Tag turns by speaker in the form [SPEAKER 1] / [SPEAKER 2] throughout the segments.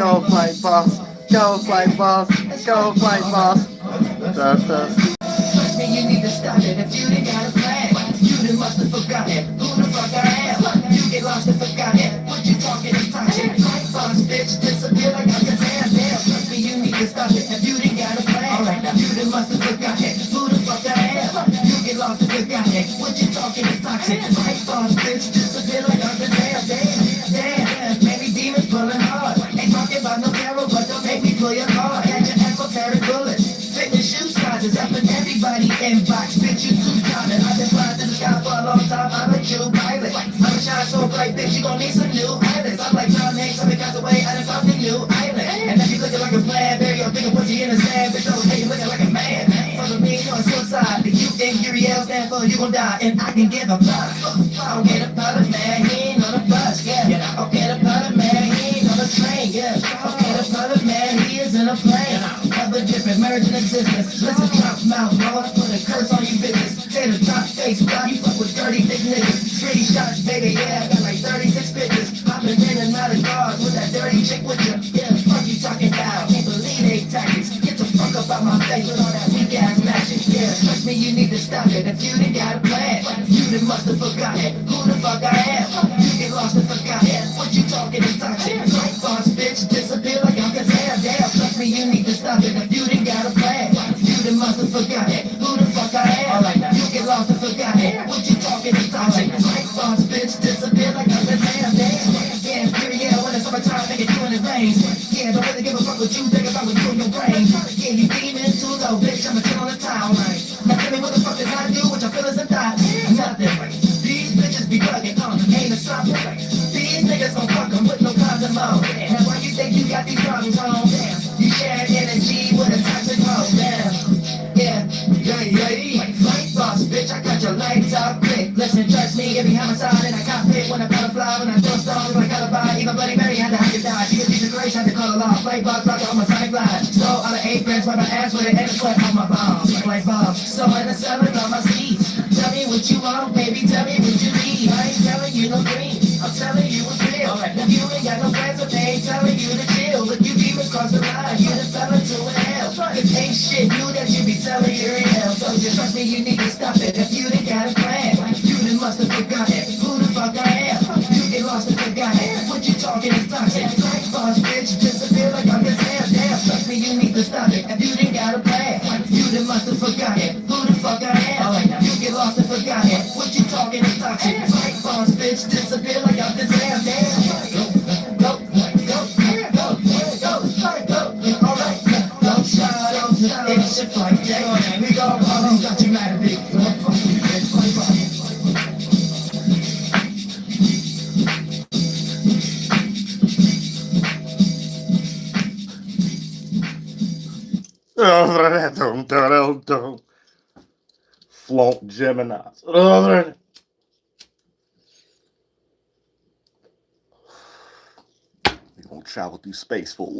[SPEAKER 1] Go fight boss. Go fight boss. Go fight boss.
[SPEAKER 2] Trust me, you need to stop it. If you didn't got a plan, you done must have forgotten who the fuck I am. You get lost and forgotten what you talking is toxic. Fight boss, bitch, disappear like I'm the damn. Trust me, you need to stop it. If you didn't got a plan, you done must have forgotten who the fuck I am. You get lost and forgotten what you talking is toxic. Fight boss, bitch, disappear like I'm the damn. Maybe demons pulling hard. Ain't talking about no terror, but don't make me pull your card. Got your esoteric bullets. Shoe sizes up in everybody inbox. Bitch, you too common. I've been flying through the sky for a long time. I'm a true pilot. I'm a shine so bright, bitch, you gon' need some new islands. I'm like Tom Hanks, I'm cast away out of something new island. And if you looking like a plan, bury your finger, put you in the sand. Bitch, don't you looking like a man. Follow me on suicide. The U and Uriel stand for you gon' die, and I can give a fuck. I'll get a pilot, man. He ain't on a bus, yeah. I'll get a pilot, man. He ain't on a train, yeah. I'll get a pilot, man. He is in a plane. Other different merging existence. Listen, drop mouth, Lord, put a curse on you bitches. Say the top face, why you fuck with dirty big niggas? Screenshots, baby, yeah, I got like 36 bitches. Hopping in and out of cars with that dirty chick with you. Yeah, fuck you talking about? Can't believe they tactics. Get the fuck up out my face with all that weak ass magic. Yeah, trust me, you need to stop it. If you didn't got a plan, you done must have forgotten who the fuck I am. You get lost and forgotten what you talking is toxic. Fight boss, bitch, disappear like I'm Kazam. Damn, trust me, you need to stop it. If you didn't got a plan, you done must have forgotten who the fuck I am. You get lost and forgotten what you talking is toxic. Fight boss, bitch, disappear like I'm Kazam. Damn, yeah, when it's summertime, make it you in the rain. Yeah, don't really give a fuck what you think about what you in your brain. Yeah, you demon too low, bitch, I'ma chill on the town. Now tell me what the fuck did I do, what your feelings and thoughts? Nothing. These bitches be bugging, ain't a something. These niggas gon' fuck 'em with no condom on. Now why you think you got these problems on? You share energy with a toxic hoe, damn. Yeah. Fight boss, bitch, I got your lights out quick. Listen, trust me, give me homicide in a cockpit. When I butterfly, when I throw stones like alibi. Even Bloody Mary had to have you die. She was using grace, had to call a law. Fight boss, rock on my sonic line. Stole out of 8 grams, wipe my ass with it, and a sweat on my bombs. Like bombs, so in the cellar on my seats. Tell me what you want, baby, tell me what you need. I ain't telling you no dream, I'm telling you what's real. If you ain't got no plans, but they ain't telling you to chill. If you demons cross the line, you done fell into an hell. It ain't shit new that you be telling you're real. So just trust me, you need to stop it. If you done got a plan, you done must have forgotten who the fuck I am. You get lost and forgotten what you talking is toxic. Fight boss, bitch, disappear like I'm Kazam. Damn, trust me, you need to stop it. If you done got a plan, you done must have forgotten who the fuck I am. You get lost and forgotten what you talking is toxic. Fight boss, bitch, disappear like I'm Kazam. Damn, go. Alright, don't shout, it's your fight day. We gon' always got you mad at me.
[SPEAKER 1] Flaunt Geminis. We're gonna travel through space for a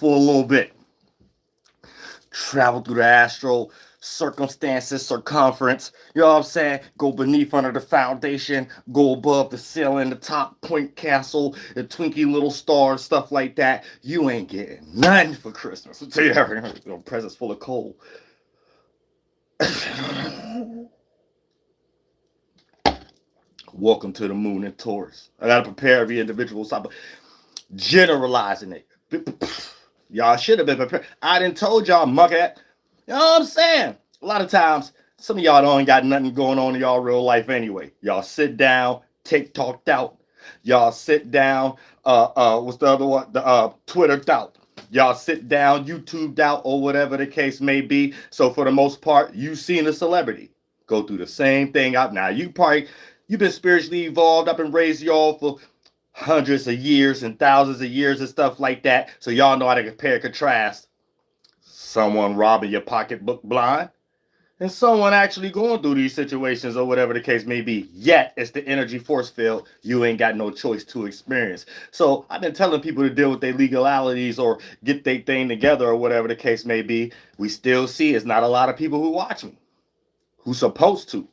[SPEAKER 1] little bit. Travel through the astral circumstances, circumference. You know what I'm saying? Go beneath under the foundation, go above the ceiling, the top point castle, the twinky little stars, stuff like that. You ain't getting nothing for Christmas. I'll tell you everything. Presents full of coal. Welcome to the moon and Taurus. I gotta prepare every individual. Stop generalizing it. Y'all should have been prepared. I done told y'all, muckhead. You know what I'm saying? A lot of times, some of y'all don't got nothing going on in y'all real life anyway. Y'all sit down, TikToked out. Y'all sit down, what's the other one? The Twittered out. Y'all sit down, YouTubed out, or whatever the case may be. So for the most part, you seen a celebrity go through the same thing out. Now, you've been spiritually evolved. I've been raised y'all for hundreds of years and thousands of years and stuff like that. So y'all know how to compare and contrast someone robbing your pocketbook blind and someone actually going through these situations or whatever the case may be. Yet it's the energy force field you ain't got no choice to experience. So I've been telling people to deal with their legalities or get their thing together or whatever the case may be. We still see it's not a lot of people who watch me, who's supposed to.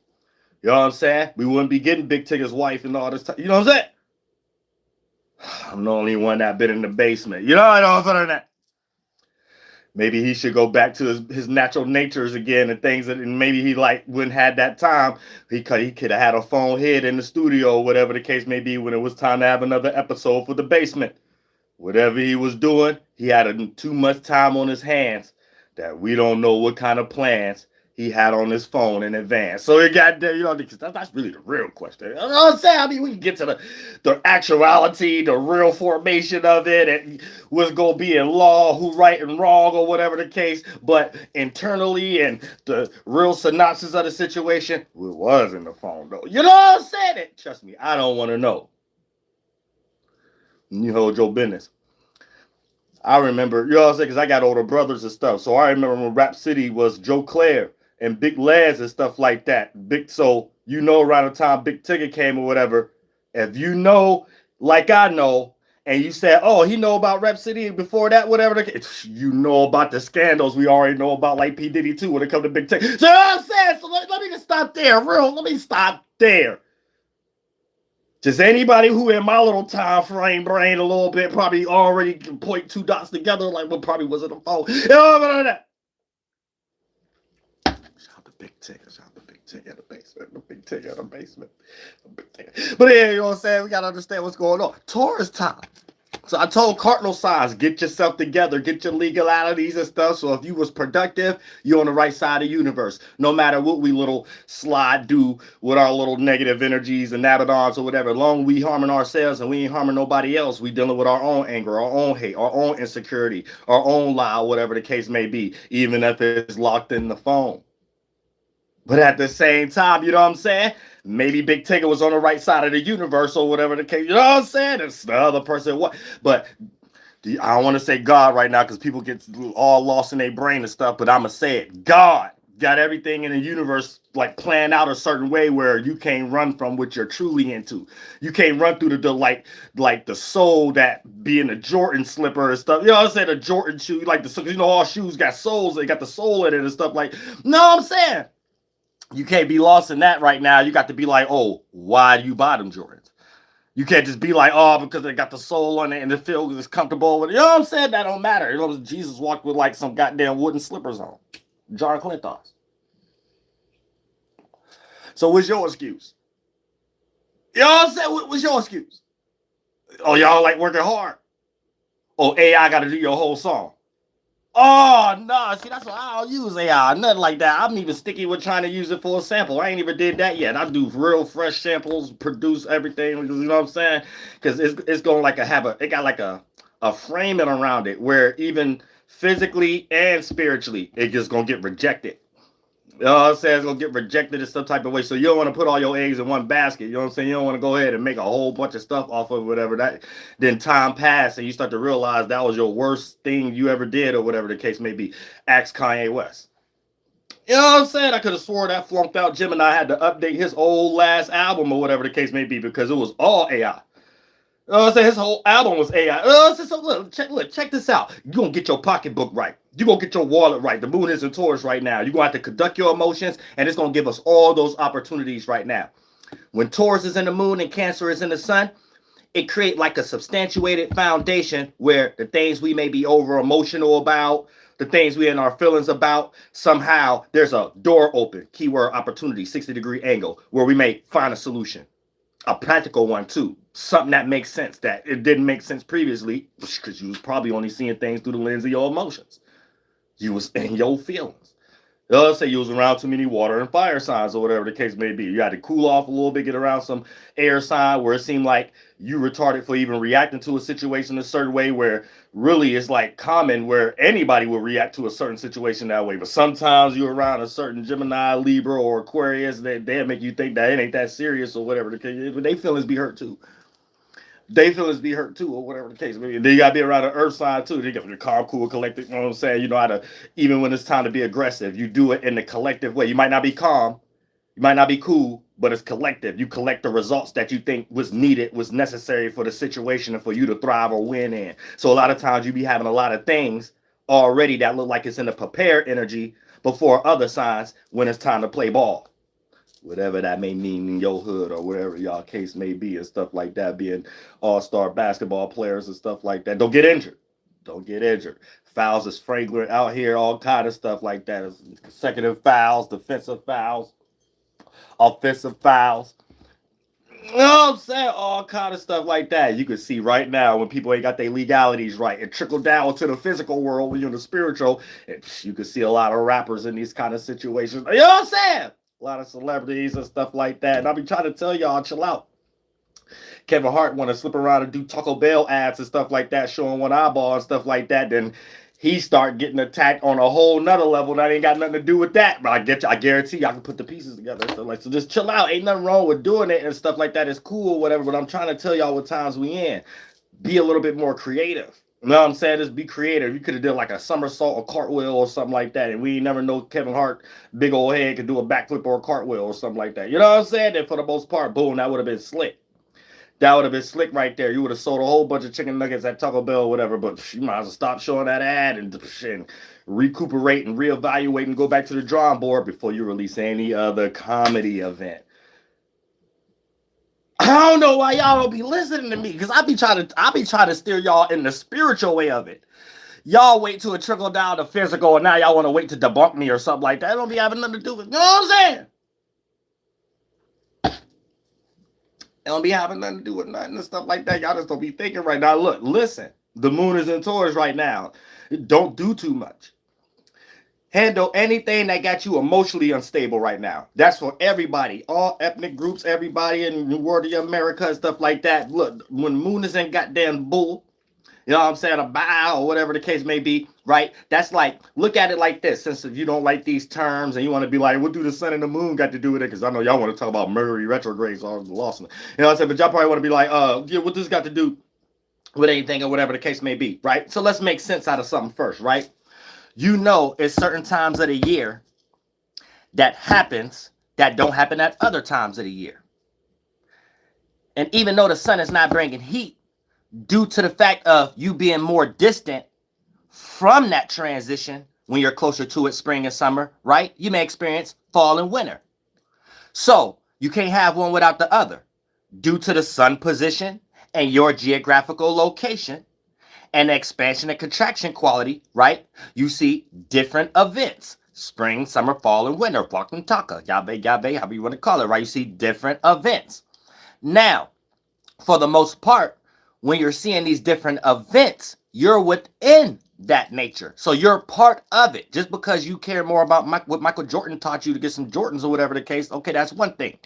[SPEAKER 1] You know what I'm saying? We wouldn't be getting Big Tigger's wife and all this time. You know what I'm saying? I'm the only one that been in the basement. You know, I don't know that. Maybe he should go back to his natural natures again and things, and maybe he like wouldn't had that time. He could have had a phone hid in the studio or whatever the case may be when it was time to have another episode for the basement. Whatever he was doing, he had too much time on his hands that we don't know what kind of plans he had on his phone in advance. So it got there, you know, because that's really the real question. You know what I'm saying? I mean, we can get to the actuality, the real formation of it, and what's going to be in law, who right and wrong, or whatever the case. But internally and the real synopsis of the situation, it was in the phone, though. You know what I'm saying? It. Trust me, I don't want to know. You hold your business. I remember, you know what I'm saying, because I got older brothers and stuff. So I remember when Rap City was Joe Claire and Big Laz and stuff like that. So you know, around the time Big Ticket came or whatever, if you know, like I know, and you said, oh, he know about Rap City before that, whatever, you know about the scandals we already know about, like P. Diddy too, when it comes to Big Ticket. So you know what I'm saying? So let me just stop there, let me stop there. Just anybody who in my little time frame brain a little bit probably already can point two dots together like what probably was in the phone. You know that. Shout out to Big Ticket. Shout out to Big Ticket in the basement. The Big Ticket in the basement. But yeah, you know what I'm saying? We got to understand what's going on. Taurus time. So I told cardinal signs, get yourself together, get your legalities and stuff. So if you was productive, you're on the right side of the universe. No matter what we little slide do with our little negative energies and Nabadons or whatever, as long as we harming ourselves and we ain't harming nobody else, we dealing with our own anger, our own hate, our own insecurity, our own lie, whatever the case may be, even if it's locked in the phone. But at the same time, you know what I'm saying? Maybe Big Ticket was on the right side of the universe or whatever the case. You know what I'm saying? It's the other person. What? But I don't want to say God right now because people get all lost in their brain and stuff. But I'm going to say it. God got everything in the universe like planned out a certain way where you can't run from what you're truly into. You can't run through the like the soul that be in the Jordan slipper and stuff. You know what I'm saying? The Jordan shoe, like the, you know, all shoes got soles. They got the soul in it and stuff like. No, I'm saying. You can't be lost in that right now. You got to be like, oh, why do you buy them Jordans? You can't just be like, oh, because they got the soul on it and the feel is comfortable with it. You know what I'm saying? That don't matter. You know, Jesus walked with like some goddamn wooden slippers on. John Clinton's. So what's your excuse? You know what I'm saying? What's your excuse? Oh, y'all like working hard? Oh, AI got to do your whole song. Oh, no. See, that's why I don't use AI. Nothing like that. I'm even sticky with trying to use it for a sample. I ain't even did that yet. I do real fresh samples, produce everything. You know what I'm saying? Because it's going like it got like a framing around it where even physically and spiritually, it just going to get rejected. You know what I'm saying? It's going to get rejected in some type of way. So you don't want to put all your eggs in one basket. You know what I'm saying? You don't want to go ahead and make a whole bunch of stuff off of whatever that. Then time passed and you start to realize that was your worst thing you ever did or whatever the case may be. Ask Kanye West. You know what I'm saying? I could have swore that flunked out Gemini had to update his old last album or whatever the case may be because it was all AI. You know what I'm saying? His whole album was AI. So look, check this out. You're going to get your pocketbook right. You're going to get your wallet right. The moon is in Taurus right now. You're going to have to conduct your emotions, and it's going to give us all those opportunities right now. When Taurus is in the moon and Cancer is in the sun, it creates like a substantiated foundation where the things we may be over emotional about, the things we in our feelings about, somehow there's a door open, keyword opportunity, 60-degree angle, where we may find a solution. A practical one too, something that makes sense that it didn't make sense previously because you was probably only seeing things through the lens of your emotions. You was in your feelings. Let's say you was around too many water and fire signs or whatever the case may be. You had to cool off a little bit, get around some air sign where it seemed like you retarded for even reacting to a situation a certain way where really it's like common where anybody will react to a certain situation that way. But sometimes you're around a certain Gemini, Libra, or Aquarius, they'll make you think that it ain't that serious or whatever the case. But they feelings be hurt too. They feelings be hurt too, or whatever the case. Then you gotta be around the earth side too. They got the calm, cool, collected. You know what I'm saying? You know how to, even when it's time to be aggressive, you do it in the collective way. You might not be calm, you might not be cool, but it's collective. You collect the results that you think was needed, was necessary for the situation and for you to thrive or win in. So a lot of times you be having a lot of things already that look like it's in the prepared energy before other signs when it's time to play ball. whatever that may mean in your hood or whatever y'all case may be and stuff like that, being all-star basketball players and stuff like that. Don't get injured. Don't get injured. Fouls is fragrant out here, all kind of stuff like that. Consecutive fouls, defensive fouls, offensive fouls. You know what I'm saying? All kind of stuff like that. You can see right now when people ain't got their legalities right. It trickled down to the physical world when you're in the spiritual. You can see a lot of rappers in these kind of situations. You know what I'm saying? A lot of celebrities and stuff like that. And I'll be trying to tell y'all, chill out. Kevin Hart want to slip around and do Taco Bell ads and stuff like that, showing one eyeball and stuff like that. Then he start getting attacked on a whole nother level that ain't got nothing to do with that. But I guarantee y'all can put the pieces together. So just chill out. Ain't nothing wrong with doing it and stuff like that. It's cool, whatever. But I'm trying to tell y'all what times we in. Be a little bit more creative. You know what I'm saying? Just be creative. You could have done like a somersault or cartwheel or something like that. And we never know Kevin Hart, big old head, could do a backflip or a cartwheel or something like that. You know what I'm saying? And for the most part, boom, that would have been slick. That would have been slick right there. You would have sold a whole bunch of chicken nuggets at Taco Bell or whatever, but you might as well stop showing that ad and recuperate and reevaluate and go back to the drawing board before you release any other comedy event. I don't know why y'all don't be listening to me, because I be trying to steer y'all in the spiritual way of it. Y'all wait till it trickle down to physical, and now y'all want to wait to debunk me or something like that. It don't be having nothing to do with it. You know what I'm saying? It don't be having nothing to do with nothing and stuff like that. Y'all just don't be thinking right now. Look, listen. The moon is in Taurus right now. Don't do too much. Handle anything that got you emotionally unstable right now. That's for everybody. All ethnic groups, everybody in the world of America and stuff like that. Look, when the moon is in goddamn bull, you know what I'm saying, a bow or whatever the case may be, right? That's like, look at it like this. Since if you don't like these terms and you want to be like, what do the sun and the moon got to do with it? Because I know y'all want to talk about Mercury retrogrades or lost. You know what I'm saying? But y'all probably want to be like, yeah, what this got to do with anything or whatever the case may be, right? So let's make sense out of something first, right? You know, it's certain times of the year that happens that don't happen at other times of the year. And even though the sun is not bringing heat, due to the fact of you being more distant from that transition when you're closer to it, spring and summer, right? You may experience fall and winter. So you can't have one without the other. Due to the sun position and your geographical location and the expansion and contraction quality, right? You see different events. Spring, summer, fall, and winter. Fucking taka, yabe, however you want to call it, right? You see different events. Now, for the most part, when you're seeing these different events, you're within that nature. So you're part of it. Just because you care more about what Michael Jordan taught you to get some Jordans or whatever the case, okay, that's one thing.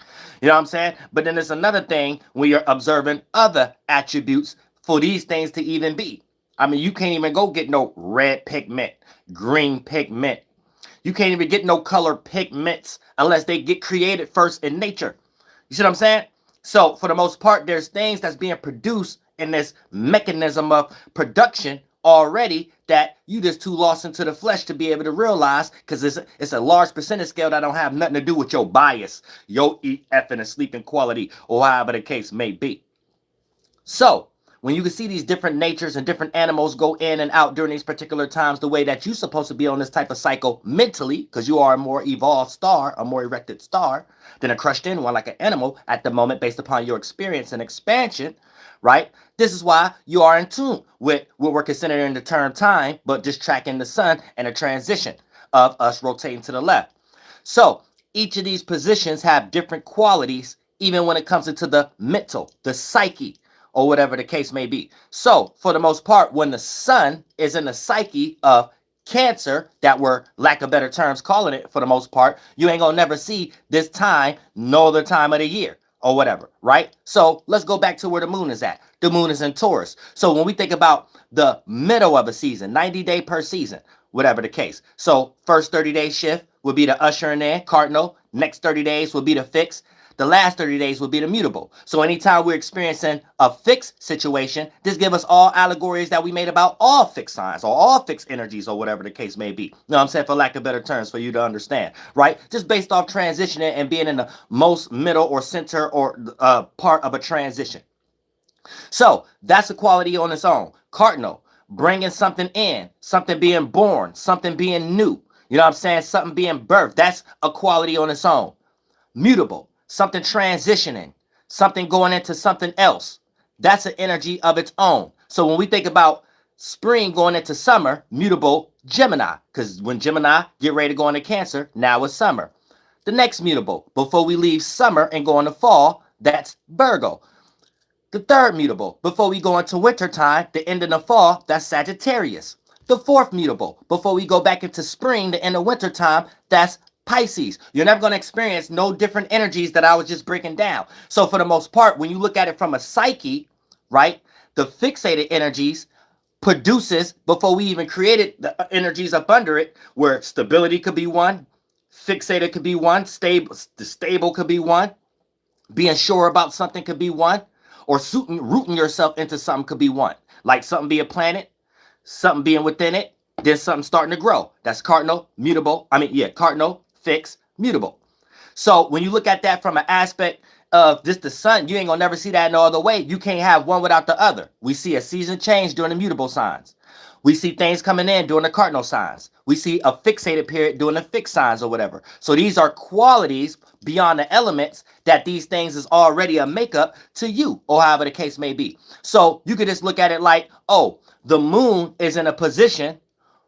[SPEAKER 1] You know what I'm saying? But then there's another thing when you're observing other attributes for these things to even be. I mean, you can't even go get no red pigment, green pigment. You can't even get no color pigments unless they get created first in nature. You see what I'm saying? So for the most part, there's things that's being produced in this mechanism of production already that you just too lost into the flesh to be able to realize, because it's a large percentage scale that don't have nothing to do with your bias, your eat, effing, and sleeping quality, or however the case may be. So when you can see these different natures and different animals go in and out during these particular times, the way that you're supposed to be on this type of cycle mentally, because you are a more evolved star, a more erected star than a crushed in one like an animal at the moment based upon your experience and expansion, right? This is why you are in tune with what we're considering the term time, but just tracking the sun and a transition of us rotating to the left. So each of these positions have different qualities, even when it comes into the mental, the psyche, or whatever the case may be. So for the most part, when the sun is in the psyche of Cancer, that we're, lack of better terms, calling it for the most part, you ain't gonna never see this time, no other time of the year or whatever, right? So let's go back to where the moon is at. The moon is in Taurus. So when we think about the middle of a season, 90-day per season, whatever the case. So first 30-day shift would be the ushering in, cardinal. Next 30 days would be the fix. The last 30 days would be the mutable. So anytime we're experiencing a fixed situation, this gives us all allegories that we made about all fixed signs or all fixed energies or whatever the case may be. You know what I'm saying? For lack of better terms for you to understand, right? Just based off transitioning and being in the most middle or center or part of a transition. So that's a quality on its own. Cardinal, bringing something in, something being born, something being new. You know what I'm saying? Something being birthed. That's a quality on its own.
[SPEAKER 3] mutable, something transitioning, something going into something else. That's an energy of its own. So when we think about spring going into summer, mutable, Gemini, because when Gemini get ready to go into Cancer, now it's summer. The next mutable, before we leave summer and go into fall, that's Virgo. The third mutable, before we go into winter time, the end of the fall, that's Sagittarius. The fourth mutable, before we go back into spring, the end of winter time, that's Pisces. You're never going to experience no different energies that I was just breaking down. So for the most part, when you look at it from a psyche, right, the fixated energies produces, before we even created the energies up under it, where stability could be one, fixated could be one, the stable could be one, being sure about something could be one, or rooting yourself into something could be one. Like something being planted, something being within it, then something starting to grow. That's cardinal, mutable. Cardinal, fixed, mutable. So when you look at that from an aspect of just the sun, you ain't gonna never see that no other way. You can't have one without the other. We see a season change during the mutable signs. We see things coming in during the cardinal signs. We see a fixated period during the fixed signs or whatever. So these are qualities beyond the elements that these things is already a makeup to you, or however the case may be. So you could just look at it like, oh, the moon is in a position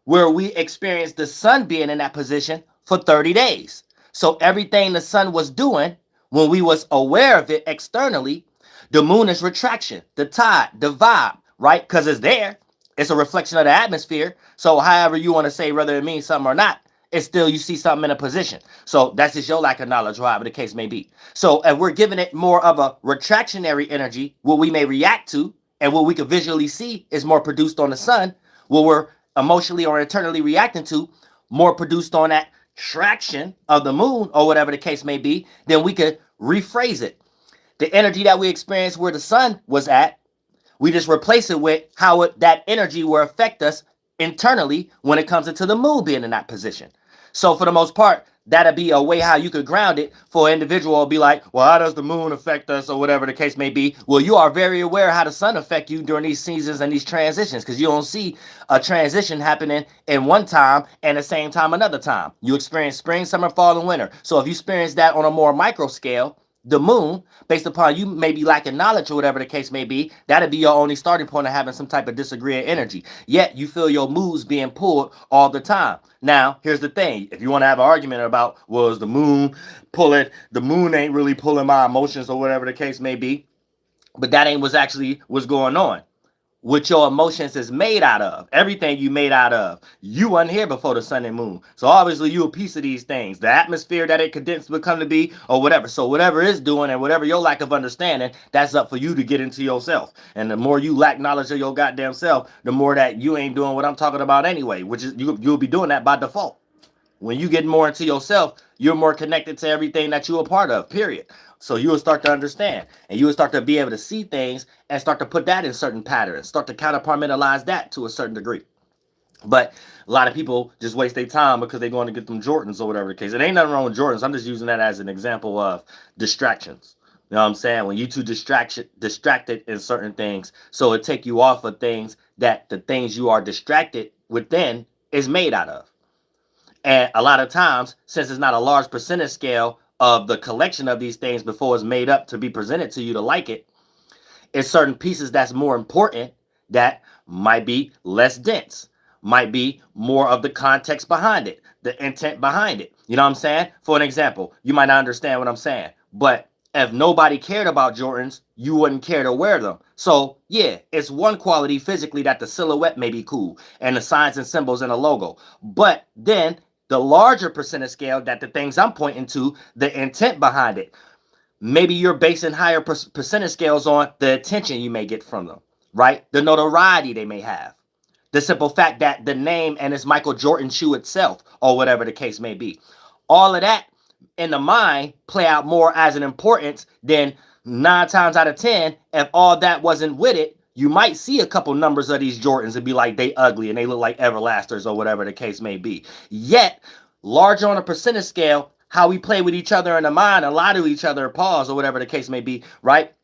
[SPEAKER 3] where we experience the sun being in that position for 30 days. So everything the sun was doing when we was aware of it externally, the moon is retraction, the tide, the vibe, right? Because it's there. It's a reflection of the atmosphere. So however you want to say whether it means something or not, it's still you see something in a position. So that's just your lack of knowledge, however the case may be. So if we're giving it more of a retractionary energy, what we may react to and what we can visually see is more produced on the sun, what we're emotionally or internally reacting to, more produced on that traction of the moon or whatever the case may be, then we could rephrase it. The energy that we experienced where the sun was at, we just replace it with how that energy will affect us internally when it comes into the moon being in that position. So for the most part, that'll be a way how you could ground it for an individual to be like, well, how does the moon affect us or whatever the case may be? Well, you are very aware how the sun affect you during these seasons and these transitions, because you don't see a transition happening in one time and the same time another time. You experience spring, summer, fall, and winter. So if you experience that on a more micro scale, the moon, based upon you maybe lacking knowledge or whatever the case may be, that'd be your only starting point of having some type of disagreeing energy. Yet you feel your moods being pulled all the time. Now, here's the thing. If you want to have an argument about, well, is the moon pulling, the moon ain't really pulling my emotions or whatever the case may be, but that ain't what's going on. What your emotions is made out of, everything you made out of. You wasn't here before the sun and moon. So obviously you a piece of these things. The atmosphere that it condensed would come to be or whatever. So whatever it's doing and whatever your lack of understanding, that's up for you to get into yourself. And the more you lack knowledge of your goddamn self, the more that you ain't doing what I'm talking about anyway, which is you'll be doing that by default. When you get more into yourself, you're more connected to everything that you're a part of, period. So you will start to understand, and you will start to be able to see things and start to put that in certain patterns, start to counterpartmentalize that to a certain degree. But a lot of people just waste their time because they're going to get them Jordans or whatever the case. It ain't nothing wrong with Jordans. I'm just using that as an example of distractions. You know what I'm saying? When you too distracted in certain things, so it take you off of things that the things you are distracted within is made out of. And a lot of times, since it's not a large percentage scale of the collection of these things before it's made up to be presented to you to like it, it's certain pieces that's more important that might be less dense, might be more of the context behind it, the intent behind it. You know what I'm saying? For an example, you might not understand what I'm saying, but if nobody cared about Jordans, you wouldn't care to wear them. So yeah, it's one quality physically that the silhouette may be cool and the signs and symbols and the logo. But then the larger percentage scale that the things I'm pointing to, the intent behind it. Maybe you're basing higher percentage scales on the attention you may get from them, right? The notoriety they may have. The simple fact that the name and it's Michael Jordan shoe itself, or whatever the case may be. All of that in the mind play out more as an importance than 9 times out of 10. If all that wasn't with it, you might see a couple numbers of these Jordans and be like, they ugly and they look like Everlasters or whatever the case may be. Yet, larger on a percentage scale, how we play with each other in the mind and lie to each other, pause or whatever the case may be, right?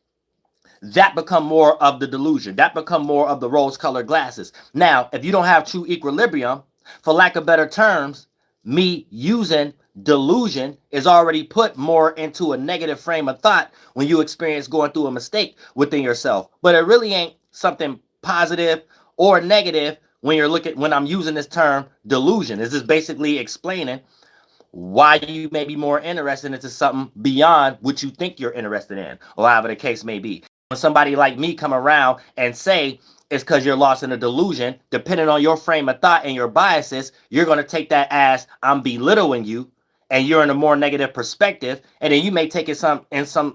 [SPEAKER 3] That become more of the delusion. That become more of the rose-colored glasses. Now, if you don't have true equilibrium, for lack of better terms, me using delusion is already put more into a negative frame of thought when you experience going through a mistake within yourself. But it really ain't something positive or negative when I'm using this term delusion. It's just basically explaining why you may be more interested into something beyond what you think you're interested in, or however the case may be. When somebody like me come around and say it's because you're lost in a delusion, depending on your frame of thought and your biases, you're going to take that as I'm belittling you, and you're in a more negative perspective, and then you may take it some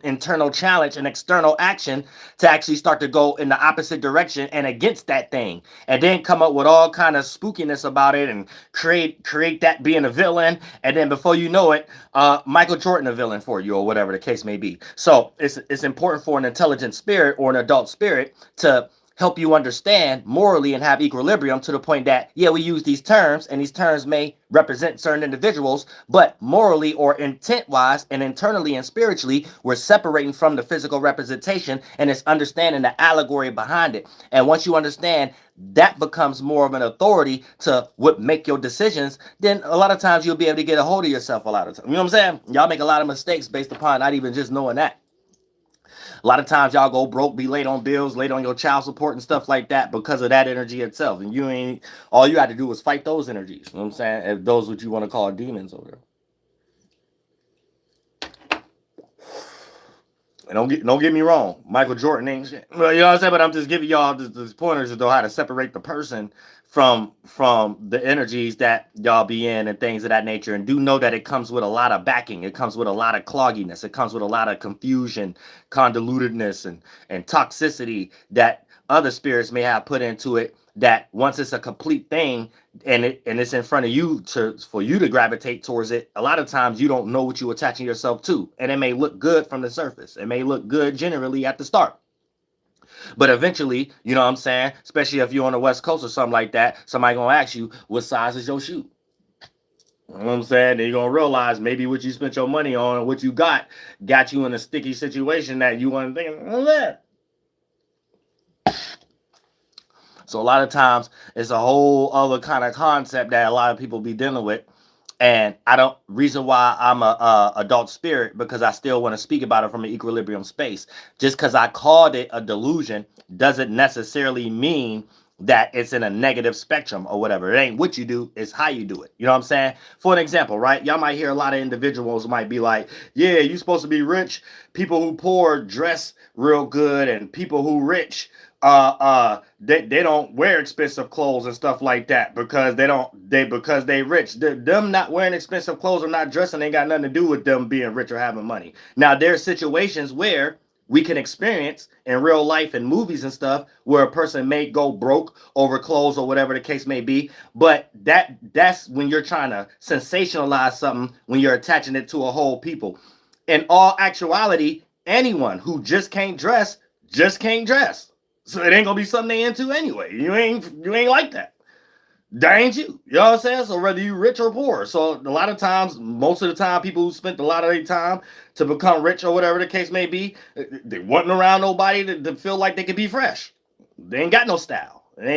[SPEAKER 3] internal challenge and external action to actually start to go in the opposite direction and against that thing, and then come up with all kind of spookiness about it and create that being a villain, and then before you know it, Michael Jordan a villain for you, or whatever the case may be. So it's important for an intelligent spirit or an adult spirit to help you understand morally and have equilibrium to the point that, yeah, we use these terms, and these terms may represent certain individuals, but morally or intent-wise and internally and spiritually, we're separating from the physical representation, and it's understanding the allegory behind it. And once you understand, that becomes more of an authority to what make your decisions, then a lot of times you'll be able to get a hold of yourself a lot of times. You know what I'm saying? Y'all make a lot of mistakes based upon not even just knowing that. A lot of times y'all go broke, be late on bills, late on your child support and stuff like that because of that energy itself. And all you had to do was fight those energies. You know what I'm saying? If those what you want to call demons over there. And don't get me wrong, Michael Jordan ain't shit. Well, you know what I'm saying? But I'm just giving y'all these pointers to know how to separate the person from the energies that y'all be in and things of that nature. And do know that it comes with a lot of backing. It comes with a lot of clogginess. It comes with a lot of confusion, convolutedness, and toxicity that other spirits may have put into it, that once it's a complete thing and it's in front of you for you to gravitate towards it, a lot of times you don't know what you're attaching yourself to. And it may look good from the surface. It may look good generally at the start. But eventually, you know what I'm saying, especially if you're on the West Coast or something like that, somebody gonna ask you, what size is your shoe? You know what I'm saying? Then you're gonna realize maybe what you spent your money on and what you got you in a sticky situation that you weren't thinking of that. So a lot of times it's a whole other kind of concept that a lot of people be dealing with. And reason why I'm a adult spirit, because I still want to speak about it from an equilibrium space. Just because I called it a delusion doesn't necessarily mean that it's in a negative spectrum or whatever. It ain't what you do, it's how you do it. You know what I'm saying? For an example, right? Y'all might hear a lot of individuals might be like, yeah, you supposed to be rich. People who poor dress real good, and people who rich they don't wear expensive clothes and stuff like that because they rich. Them not wearing expensive clothes or not dressing ain't got nothing to do with them being rich or having money. Now there's situations where we can experience in real life and movies and stuff where a person may go broke over clothes or whatever the case may be, but that's when you're trying to sensationalize something, when you're attaching it to a whole people. In all actuality, anyone who just can't dress can't dress. So it ain't gonna be something they into anyway. You ain't like that. That ain't you. You know what I'm saying? So whether you rich or poor. So a lot of times, most of the time, people who spent a lot of their time to become rich or whatever the case may be, they wasn't around nobody to feel like they could be fresh. They ain't got no style. It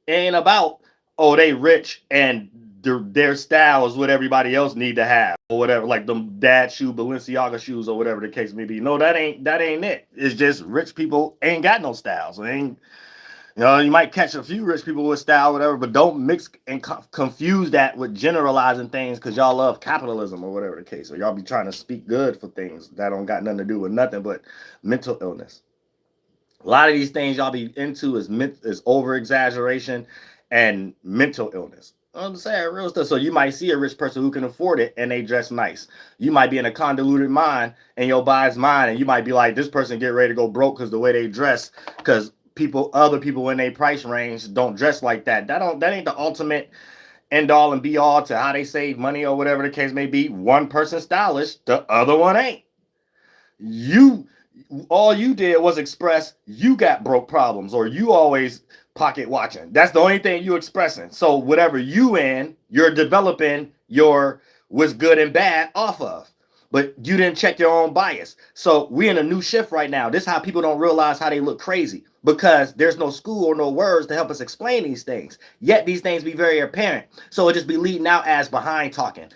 [SPEAKER 3] ain't about oh, they rich and their style is what everybody else need to have or whatever, like them dad shoe Balenciaga shoes or whatever the case may be. No, that ain't it. It's just rich people ain't got no styles. So you might catch a few rich people with style, whatever, but don't mix and confuse that with generalizing things because y'all love capitalism or whatever the case. Or y'all be trying to speak good for things that don't got nothing to do with nothing but mental illness. A lot of these things y'all be into is over exaggeration and mental illness. I'm saying real stuff. So you might see a rich person who can afford it and they dress nice. You might be in a convoluted mind in your biased mind, and you might be like, this person get ready to go broke because the way they dress, because other people in their price range don't dress like that. That ain't the ultimate end all and be all to how they save money or whatever the case may be. One person stylish, the other one ain't. All you did was express you got broke problems, or you always pocket watching. That's the only thing you expressing. So whatever you in, you're developing your what's good and bad off of. But you didn't check your own bias. So we're in a new shift right now. This is how people don't realize how they look crazy, because there's no school or no words to help us explain these things. Yet these things be very apparent. So it just be leading out as behind talking.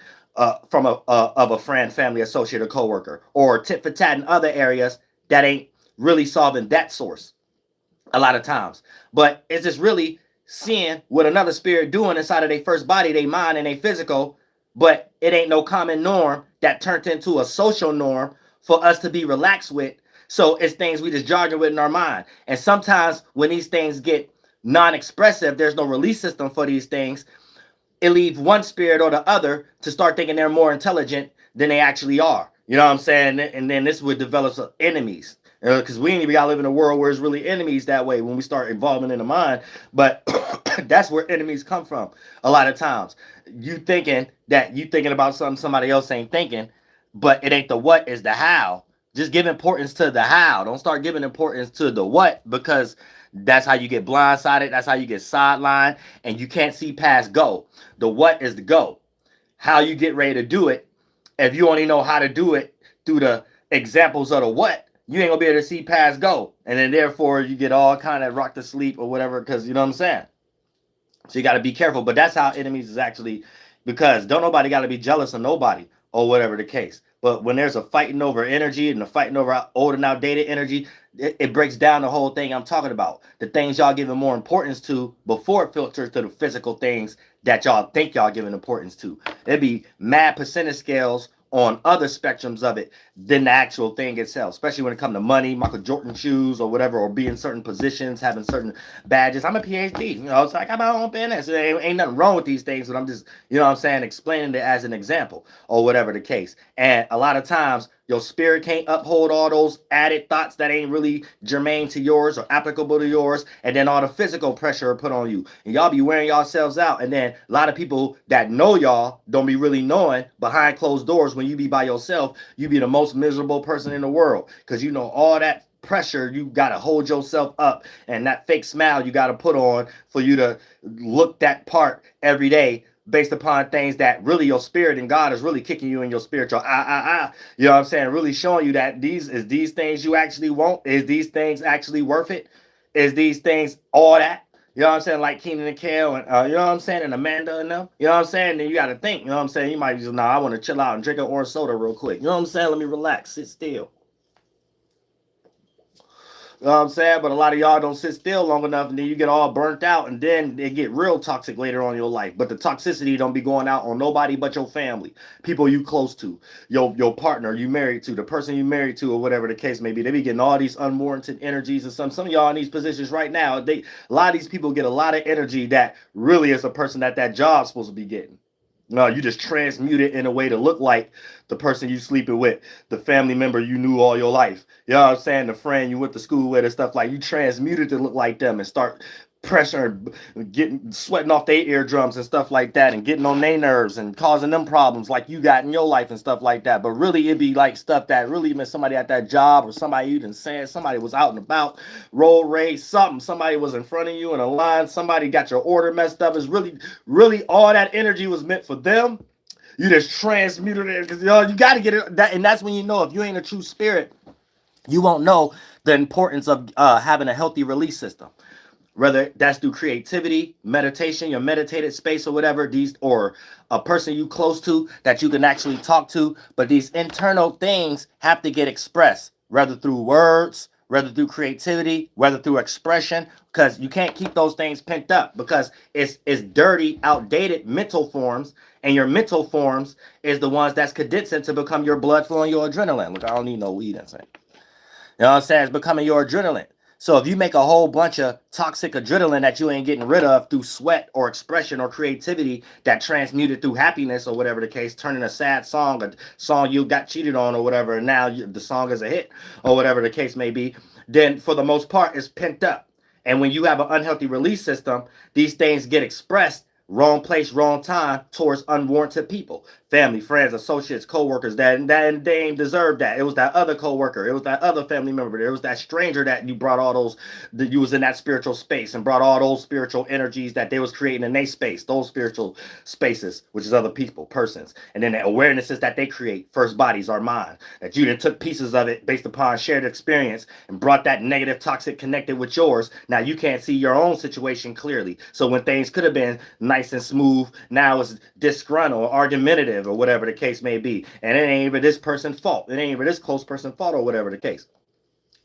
[SPEAKER 1] from a friend, family, associate, or coworker, or tit for tat in other areas that ain't really solving that source a lot of times. But it's just really seeing what another spirit doing inside of their first body, their mind, and their physical. But it ain't no common norm that turned into a social norm for us to be relaxed with. So it's things we just jogging with in our mind. And sometimes when these things get non-expressive, there's no release system for these things. It leaves one spirit or the other to start thinking they're more intelligent than they actually are. You know what I'm saying? And then this would develop enemies. Because we ain't even gotta live in a world where it's really enemies that way when we start involving in the mind. But that's where enemies come from a lot of times. You thinking about something somebody else ain't thinking, but it ain't the what, is the how. Just give importance to the how. Don't start giving importance to the what, because that's how you get blindsided. That's how you get sidelined, and you can't see past go. The what is the go. How you get ready to do it. If you only know how to do it through the examples of the what, you ain't gonna be able to see past go. And then therefore you get all kind of rocked to sleep or whatever, because you know what I'm saying? So you got to be careful. But that's how enemies is actually, because don't nobody got to be jealous of nobody or whatever the case. But when there's a fighting over energy and a fighting over old and outdated energy, it breaks down the whole thing I'm talking about. The things y'all giving more importance to before it filters to the physical things that y'all think y'all giving importance to. There'd be mad percentage scales on other spectrums of it than the actual thing itself, especially when it comes to money, Michael Jordan shoes or whatever, or being certain positions, having certain badges. I'm a PhD, you know, it's like I got my own business. There ain't nothing wrong with these things, but I'm just, you know what I'm saying, explaining it as an example or whatever the case. And a lot of times your spirit can't uphold all those added thoughts that ain't really germane to yours or applicable to yours, and then all the physical pressure put on you. And y'all be wearing yourselves out. And then a lot of people that know y'all don't be really knowing behind closed doors. When you be by yourself, you be the most miserable person in the world, because you know all that pressure you got to hold yourself up, and that fake smile you got to put on for you to look that part every day, based upon things that really your spirit and God is really kicking you in your spiritual you know what I'm saying, really showing you that these things you actually want. Is these things actually worth it? Is these things all that? You know what I'm saying? Like Keenan and Kel and you know what I'm saying, and Amanda and them. You know what I'm saying? Then you got to think. You know what I'm saying? You might just, I want to chill out and drink an orange soda real quick. You know what I'm saying? Let me relax, sit still. You know what I'm saying? But a lot of y'all don't sit still long enough, and then you get all burnt out, and then it get real toxic later on in your life. But the toxicity don't be going out on nobody but your family, people you close to, your partner you married to, the person you married to, or whatever the case may be. They be getting all these unwarranted energies, and some of y'all in these positions right now, a lot of these people get a lot of energy that really is a person that job's supposed to be getting. No, you just transmute it in a way to look like the person you sleeping with, the family member you knew all your life. You know what I'm saying? The friend you went to school with and stuff, like you transmute it to look like them and start pressure, getting sweating off their eardrums and stuff like that, and getting on their nerves and causing them problems like you got in your life and stuff like that. But really it'd be like stuff that really meant somebody at that job, or somebody you didn't say, somebody was out and about, road rage, somebody was in front of you in a line, somebody got your order messed up. It's really all that energy was meant for them. You just transmuted it, because you got to get it that, and that's when you know if you ain't a true spirit, you won't know the importance of having a healthy release system. Whether that's through creativity, meditation, your meditated space or whatever, or a person you close to that you can actually talk to. But these internal things have to get expressed, whether through words, whether through creativity, whether through expression, because you can't keep those things pent up, because it's dirty, outdated mental forms, and your mental forms is the ones that's condensing to become your blood flow and your adrenaline. Look, I don't need no weed and saying. You know what I'm saying? It's becoming your adrenaline. So if you make a whole bunch of toxic adrenaline that you ain't getting rid of through sweat or expression or creativity that transmuted through happiness or whatever the case, turning a sad song, a song you got cheated on or whatever, and now the song is a hit or whatever the case may be, then for the most part it's pent up. And when you have an unhealthy release system, these things get expressed wrong place, wrong time towards unwarranted people, family, friends, associates, co-workers that they ain't deserve that. It was that other co-worker, it was that other family member, it was that stranger that you brought all those, that you was in that spiritual space and brought all those spiritual energies that they was creating in their space, those spiritual spaces, which is other people, persons, and then the awarenesses that they create, first bodies are mine, that you then took pieces of it based upon shared experience and brought that negative toxic connected with yours. Now you can't see your own situation clearly, so when things could have been nice and smooth, now it's disgruntled, argumentative,
[SPEAKER 3] negative or whatever the case may be. And it ain't even this person's fault. It ain't even this close person's fault or whatever the case.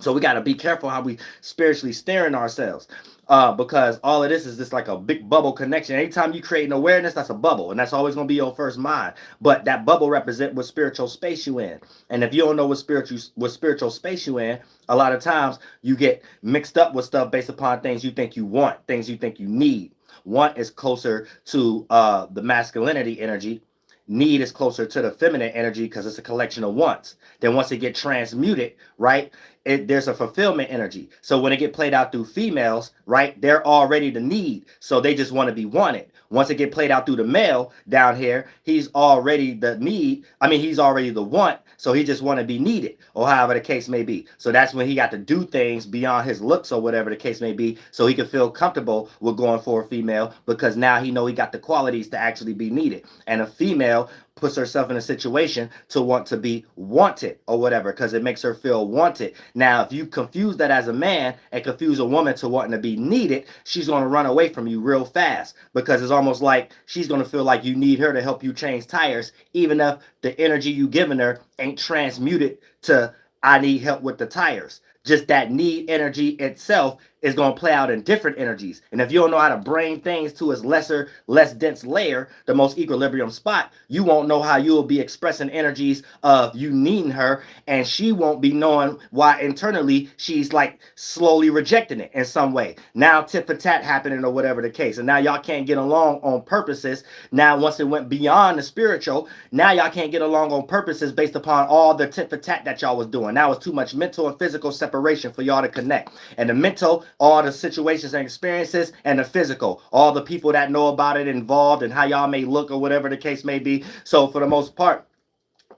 [SPEAKER 3] So we got to be careful how we spiritually steering ourselves, because all of this is just like a big bubble connection. Anytime you create an awareness, that's a bubble, and that's always going to be your first mind. But that bubble represents what spiritual space you in. And if you don't know what spiritual space you in, a lot of times you get mixed up with stuff based upon things you think you want, things you think you need. Want is closer to the masculinity energy. Need is closer to the feminine energy because it's a collection of wants. Then once it get transmuted, right, there's a fulfillment energy. So when it get played out through females, right, they're already the need. So they just want to be wanted. Once it get played out through the male down here, he's already the need. I mean, he's already the want. So he just want to be needed, or however the case may be. So that's when he got to do things beyond his looks or whatever the case may be, so he can feel comfortable with going for a female, because now he know he got the qualities to actually be needed. And a female puts herself in a situation to want to be wanted or whatever, because it makes her feel wanted. Now, if you confuse that as a man and confuse a woman to wanting to be needed, she's going to run away from you real fast, because it's almost like she's going to feel like you need her to help you change tires, even if the energy you giving her ain't transmuted to I need help with the tires. Just that need energy itself is going to play out in different energies. And if you don't know how to bring things to its lesser, less dense layer, the most equilibrium spot, you won't know how you'll be expressing energies of you needing her, and she won't be knowing why internally she's like slowly rejecting it in some way. Now tit for tat happening or whatever the case. And now y'all can't get along on purposes. Now once it went beyond the spiritual, now y'all can't get along on purposes based upon all the tit for tat that y'all was doing. Now it's too much mental and physical separation for y'all to connect. And the mental, all the situations and experiences, and the physical, all the people that know about it involved and how y'all may look or whatever the case may be. So for the most part,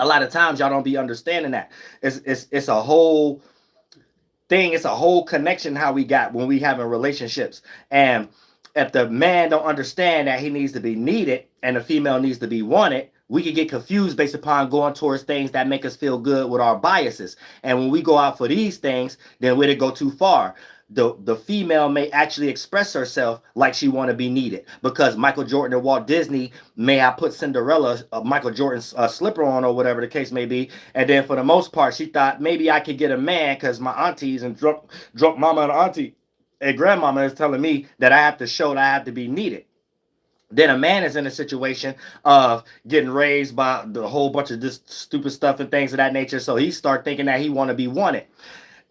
[SPEAKER 3] a lot of times y'all don't be understanding that. It's a whole thing. It's a whole connection how we got when we having relationships. And if the man don't understand that he needs to be needed and the female needs to be wanted, we can get confused based upon going towards things that make us feel good with our biases. And when we go out for these things, then we'd go too far. The female may actually express herself like she want to be needed, because Michael Jordan and Walt Disney may have put Cinderella, Michael Jordan's slipper on or whatever the case may be. And then for the most part, she thought maybe I could get a man because my aunties and drunk mama and auntie and grandmama is telling me that I have to show that I have to be needed. Then a man is in a situation of getting raised by the whole bunch of this stupid stuff and things of that nature. So he start thinking that he want to be wanted.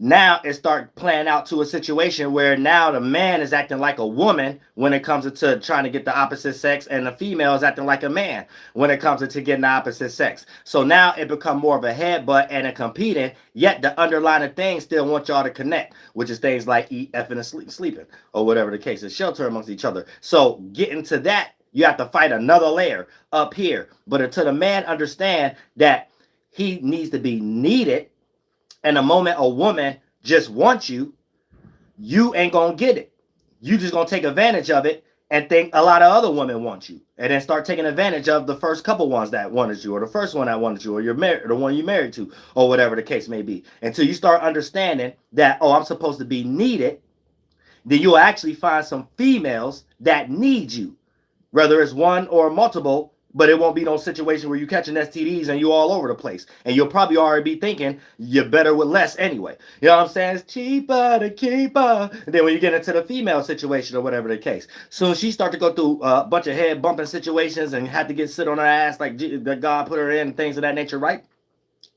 [SPEAKER 3] Now it start playing out to a situation where now the man is acting like a woman when it comes to trying to get the opposite sex, and the female is acting like a man when it comes to getting the opposite sex. So now it become more of a headbutt and a competing, yet the underlying thing still want y'all to connect, which is things like eat, effing, and sleeping, or whatever the case is, shelter amongst each other. So getting to that, you have to fight another layer up here. But until the man understand that he needs to be needed, and the moment a woman just wants you, you ain't gonna get it. You just gonna take advantage of it and think a lot of other women want you, and then start taking advantage of the first couple ones that wanted you, or the first one that wanted you, or you're married, or the one you married to, or whatever the case may be. Until you start understanding that, oh, I'm supposed to be needed, then you'll actually find some females that need you, whether it's one or multiple. But it won't be no situation where you catching STDs and you all over the place. And you'll probably already be thinking you're better with less anyway. You know what I'm saying? It's cheaper to keep her. And then when you get into the female situation or whatever the case, soon she start to go through a bunch of head bumping situations and had to get sit on her ass like God put her in, things of that nature, right?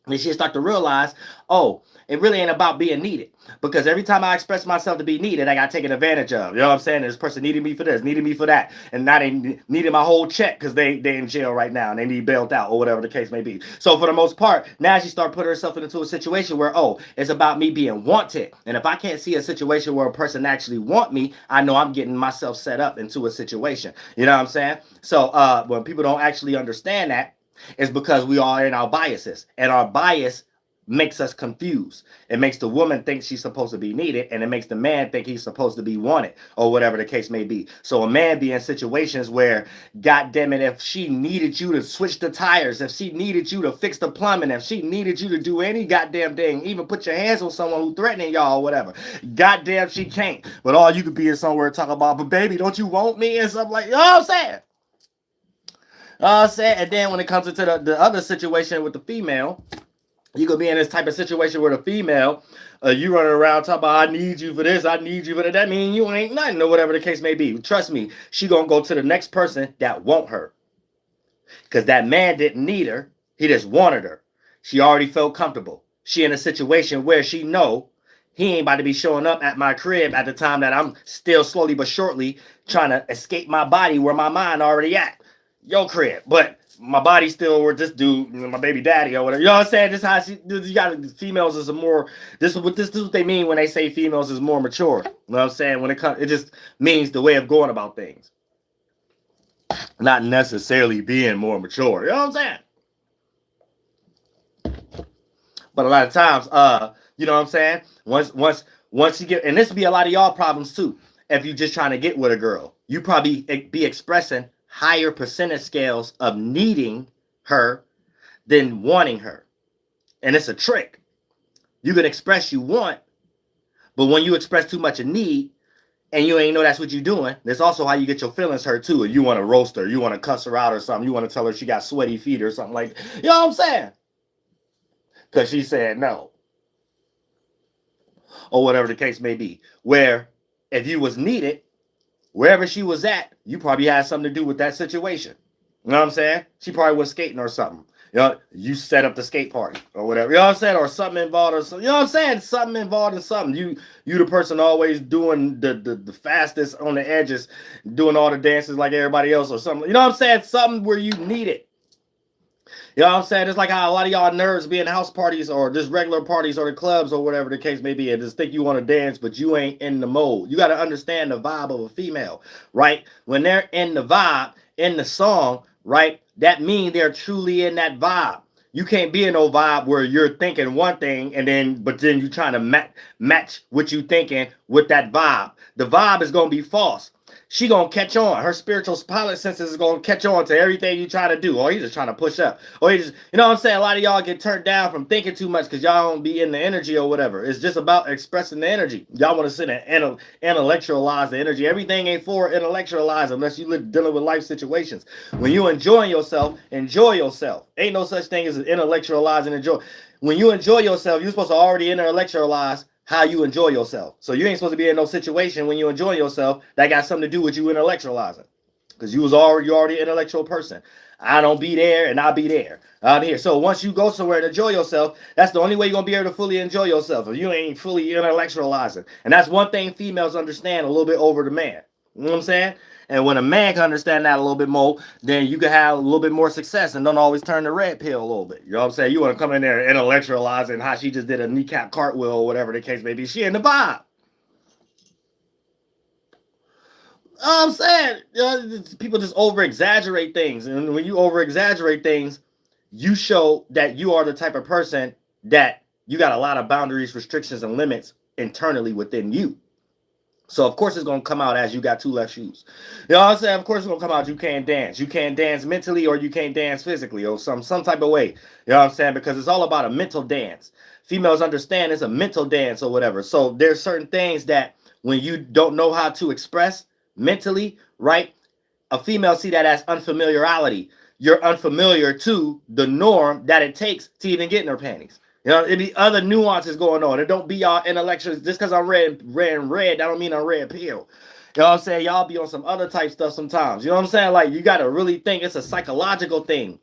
[SPEAKER 3] And she start to realize, oh, it really ain't about being needed, because every time I express myself to be needed, I got taken advantage of. You know what I'm saying? This person needed me for this, needed me for that, and now they needed my whole check because they in jail right now and they need bailed out or whatever the case may be. So for the most part, now she start putting herself into a situation where, oh, it's about me being wanted. And if I can't see a situation where a person actually want me, I know I'm getting myself set up into a situation. You know what I'm saying? So when people don't actually understand that, it's because we are in our biases, and our bias makes us confused. It makes the woman think she's supposed to be needed, and it makes the man think he's supposed to be wanted, or whatever the case may be. So a man be in situations where, God damn it, if she needed you to switch the tires, if she needed you to fix the plumbing, if she needed you to do any goddamn thing, even put your hands on someone who's threatening y'all or whatever, goddamn she can't. But all you could be is somewhere talking about, but baby, don't you want me, and something like, you know what I'm saying? I'm saying, and then when it comes into the other situation with the female, you could be in this type of situation where the female, you running around talking about, I need you for this, I need you for that. That means you ain't nothing or whatever the case may be. Trust me, she gonna go to the next person that want her. Because that man didn't need her. He just wanted her. She already felt comfortable. She in a situation where she know he ain't about to be showing up at my crib at the time that I'm still slowly but surely trying to escape my body where my mind already at. Your crib. But my body still where this dude, my baby daddy or whatever. You know what I'm saying? This is how you got females is a more, this is what they mean when they say females is more mature. You know what I'm saying? When it comes, it just means the way of going about things. Not necessarily being more mature. You know what I'm saying? But a lot of times, you know what I'm saying? Once you get, and this will be a lot of y'all problems too. If you're just trying to get with a girl, you probably be expressing higher percentage scales of needing her than wanting her. And it's a trick. You can express you want, but when you express too much a need, and you ain't know that's what you're doing, that's also how you get your feelings hurt too. You want to roast her, you want to cuss her out or something, you want to tell her she got sweaty feet or something like that. You know what I'm saying? Because she said no. Or whatever the case may be. Where if you was needed, wherever she was at, you probably had something to do with that situation. You know what I'm saying? She probably was skating or something. You know, you set up the skate party or whatever. You know what I'm saying? Or something involved or something. You know what I'm saying? Something involved in something. You the person always doing the fastest on the edges, doing all the dances like everybody else or something. You know what I'm saying? Something where you need it. You know what I'm saying? It's like how a lot of y'all nerds be in house parties or just regular parties or the clubs or whatever the case may be and just think you want to dance, but you ain't in the mode. You got to understand the vibe of a female, right? When they're in the vibe, in the song, right? That means they're truly in that vibe. You can't be in no vibe where you're thinking one thing but then you trying to match what you thinking with that vibe. The vibe is going to be false. She gonna catch on. Her spiritual pilot senses is gonna catch on to everything you try to do. Or you just trying to push up. Or you just, you know what I'm saying? A lot of y'all get turned down from thinking too much because y'all don't be in the energy or whatever. It's just about expressing the energy. Y'all want to sit and intellectualize the energy. Everything ain't for intellectualize unless you dealing with life situations. When you enjoy yourself, enjoy yourself. Ain't no such thing as intellectualize and enjoy. When you enjoy yourself, you're supposed to already intellectualize how you enjoy yourself. So you ain't supposed to be in no situation when you enjoy yourself that got something to do with you intellectualizing. Because you already an intellectual person. I don't be there and I'll be there. Out here. So once you go somewhere and enjoy yourself, that's the only way you're gonna be able to fully enjoy yourself. If you ain't fully intellectualizing. And that's one thing females understand a little bit over the man. You know what I'm saying? And when a man can understand that a little bit more, then you can have a little bit more success and don't always turn the red pill a little bit. You know what I'm saying? You want to come in there and intellectualizing how she just did a kneecap cartwheel or whatever the case may be. She in the vibe. You know what I'm saying? You know, people just over-exaggerate things. And when you over-exaggerate things, you show that you are the type of person that you got a lot of boundaries, restrictions, and limits internally within you. So, of course, it's going to come out as you got two left shoes. You know what I'm saying? Of course, it's going to come out you can't dance. You can't dance mentally or you can't dance physically or some type of way. You know what I'm saying? Because it's all about a mental dance. Females understand it's a mental dance or whatever. So, there's certain things that when you don't know how to express mentally, right? A female see that as unfamiliarity. You're unfamiliar to the norm that it takes to even get in her panties. You know, it be other nuances going on. It don't be y'all intellectuals. Just because I'm red, that don't mean I'm red pill. You know what I'm saying? Y'all be on some other type stuff sometimes. You know what I'm saying? Like, you got to really think it's a psychological thing.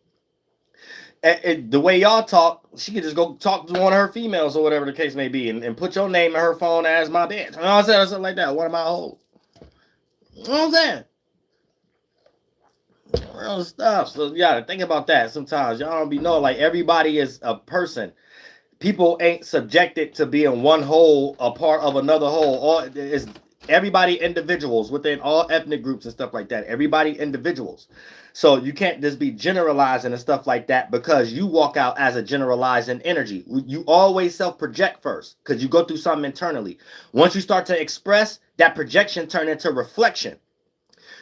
[SPEAKER 3] And the way y'all talk, she could just go talk to one of her females or whatever the case may be and put your name in her phone as my bitch. You know what I'm saying? Or something like that. One of my hoes. You know what I'm saying? Real stuff. So you got to think about that sometimes. Y'all don't be knowing, like, everybody is a person. People ain't subjected to being one whole, a part of another whole. All is everybody individuals within all ethnic groups and stuff like that. Everybody individuals. So you can't just be generalizing and stuff like that because you walk out as a generalizing energy. You always self-project first because you go through something internally. Once you start to express, that projection turn into reflection.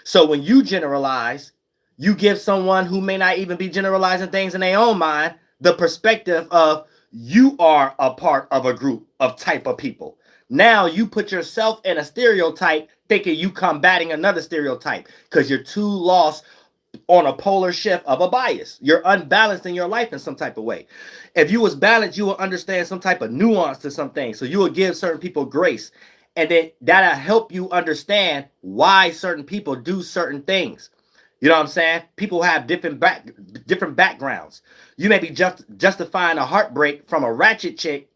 [SPEAKER 3] So when you generalize, you give someone who may not even be generalizing things in their own mind the perspective of you are a part of a group of type of people. Now you put yourself in a stereotype thinking you combating another stereotype because you're too lost on a polar shift of a bias. You're unbalanced in your life in some type of way. If you was balanced, you will understand some type of nuance to some things. So you will give certain people grace. And then that'll help you understand why certain people do certain things. You know what I'm saying? People have different backgrounds. You may be justifying a heartbreak from a ratchet chick,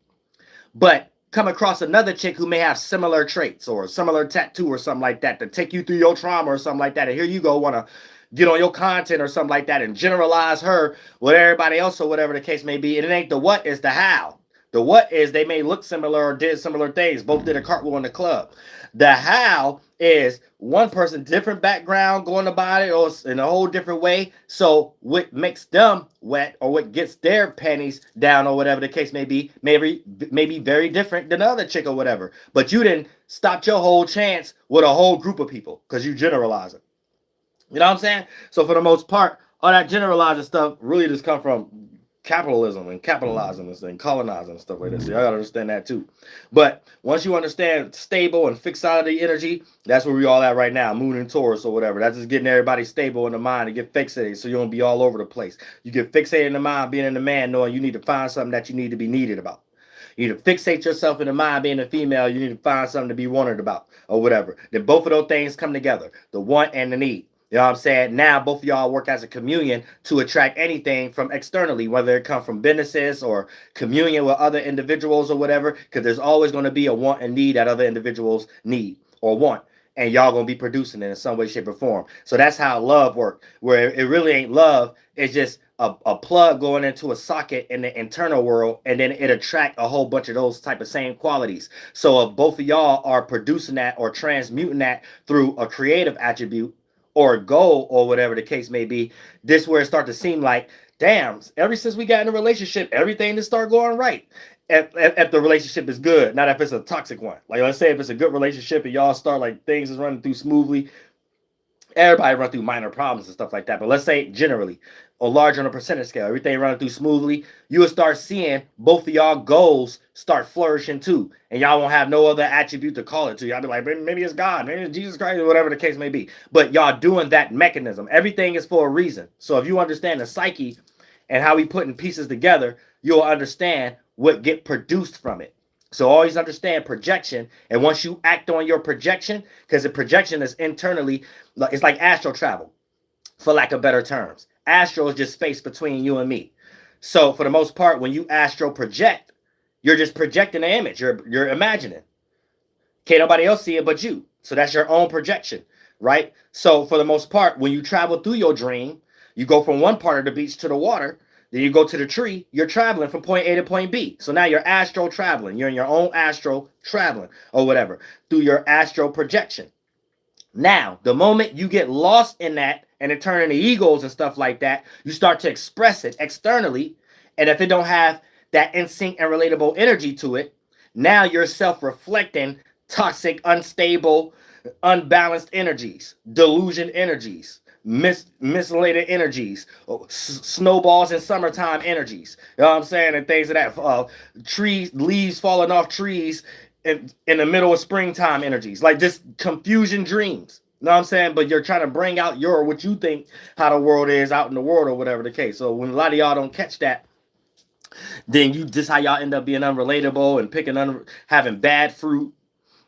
[SPEAKER 3] but come across another chick who may have similar traits or a similar tattoo or something like that to take you through your trauma or something like that. And here you go, want to get on your content or something like that and generalize her with everybody else or whatever the case may be. And it ain't the what, it's the how. The what is they may look similar or did similar things. Both did a cartwheel in the club. The how is one person, different background, going about it or in a whole different way. So what makes them wet or what gets their panties down or whatever the case may be very different than the other chick or whatever. But you didn't stop your whole chance with a whole group of people because you generalize it. You know what I'm saying? So for the most part, all that generalizing stuff really just come from capitalism and capitalizing and colonizing and stuff like that. So y'all gotta understand that too. But once you understand stable and fixity energy, that's where we all at right now, Moon and Taurus or whatever. That's just getting everybody stable in the mind and get fixated so you don't be all over the place. You get fixated in the mind being in the man, knowing you need to find something that you need to be needed about. You need to fixate yourself in the mind being a female, you need to find something to be wanted about or whatever. Then both of those things come together, the want and the need. You know what I'm saying? Now, both of y'all work as a communion to attract anything from externally, whether it come from businesses or communion with other individuals or whatever, because there's always going to be a want and need that other individuals need or want. And y'all going to be producing it in some way, shape, or form. So that's how love works, where it really ain't love. It's just a plug going into a socket in the internal world, and then it attract a whole bunch of those type of same qualities. So if both of y'all are producing that or transmuting that through a creative attribute, or a goal or whatever the case may be, this where it start to seem like, damn, ever since we got in a relationship, everything just start going right. If the relationship is good, not if it's a toxic one. Like, let's say if it's a good relationship and y'all start like things is running through smoothly, everybody run through minor problems and stuff like that. But let's say generally, or larger on a percentage scale, everything running through smoothly, you will start seeing both of y'all goals start flourishing too. And y'all won't have no other attribute to call it to. Y'all be like, maybe it's God, maybe it's Jesus Christ, or whatever the case may be. But y'all doing that mechanism. Everything is for a reason. So if you understand the psyche and how we putting pieces together, you'll understand what get produced from it. So always understand projection. And once you act on your projection, because the projection is internally, it's like astral travel, for lack of better terms. Astral is just space between you and me. So for the most part, when you astral project, you're just projecting an image. You're imagining. Can't nobody else see it but you. So that's your own projection, right? So for the most part, when you travel through your dream, you go from one part of the beach to the water, then you go to the tree, you're traveling from point A to point B. So now you're astral traveling. You're in your own astral traveling or whatever through your astral projection. Now, the moment you get lost in that and it turn into egos and stuff like that, you start to express it externally. And if it don't have that in sync and relatable energy to it, now you're self-reflecting toxic, unstable, unbalanced energies, delusion energies, mislated energies, snowballs in summertime energies. You know what I'm saying? And things of that, trees, leaves falling off trees in the middle of springtime energies, like just confusion dreams. You know what I'm saying? But you're trying to bring out what you think how the world is out in the world or whatever the case. So when a lot of y'all don't catch that, then you just how y'all end up being unrelatable and having bad fruit.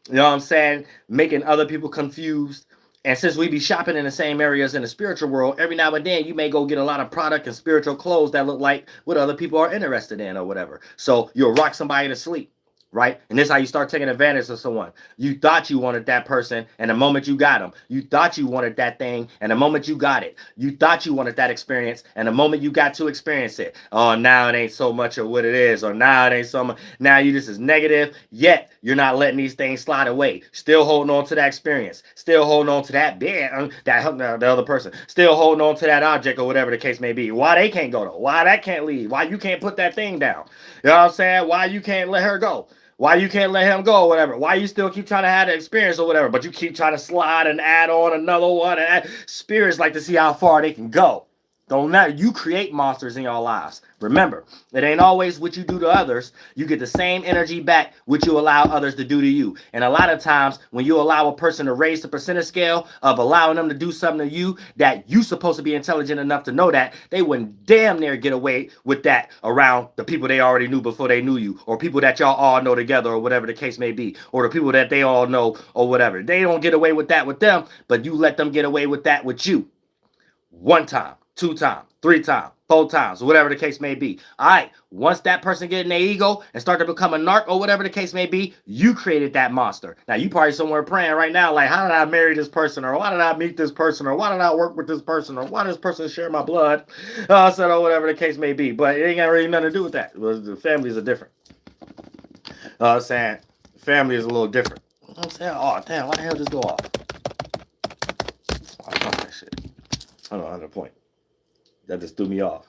[SPEAKER 3] You know what I'm saying? Making other people confused. And since we be shopping in the same areas in the spiritual world, every now and then you may go get a lot of product and spiritual clothes that look like what other people are interested in or whatever. So you'll rock somebody to sleep. Right? And this is how you start taking advantage of someone. You thought you wanted that person, and the moment you got them, you thought you wanted that thing, and the moment you got it, you thought you wanted that experience, and the moment you got to experience it, oh, now it ain't so much of what it is, or now it ain't so much, now you just is negative, yet you're not letting these things slide away. Still holding on to that experience, still holding on to that the other person, still holding on to that object or whatever the case may be. Why they can't go though? Why that can't leave? Why you can't put that thing down? You know what I'm saying? Why you can't let her go? Why you can't let him go or whatever? Why you still keep trying to have the experience or whatever, but you keep trying to slide and add on another one, and spirits like to see how far they can go. Don't matter. You create monsters in your lives. Remember, it ain't always what you do to others. You get the same energy back what you allow others to do to you. And a lot of times when you allow a person to raise the percentage scale of allowing them to do something to you that you supposed to be intelligent enough to know that, they wouldn't damn near get away with that around the people they already knew before they knew you, or people that y'all all know together, or whatever the case may be, or the people that they all know, or whatever. They don't get away with that with them, but you let them get away with that with you. 1 time, 2 times, 3 times, 4 times, whatever the case may be. All right, once that person get in their ego and start to become a narc or whatever the case may be, you created that monster. Now, you probably somewhere praying right now, like, how did I marry this person? Or why did I meet this person? Or why did I work with this person? Or why does this person share my blood? Or whatever the case may be. But it ain't got really nothing to do with that. The families are different. I'm saying family is a little different. I'm saying, oh, damn, why the hell did this go off? I fuck that shit. Hold on, another point. That just threw me off.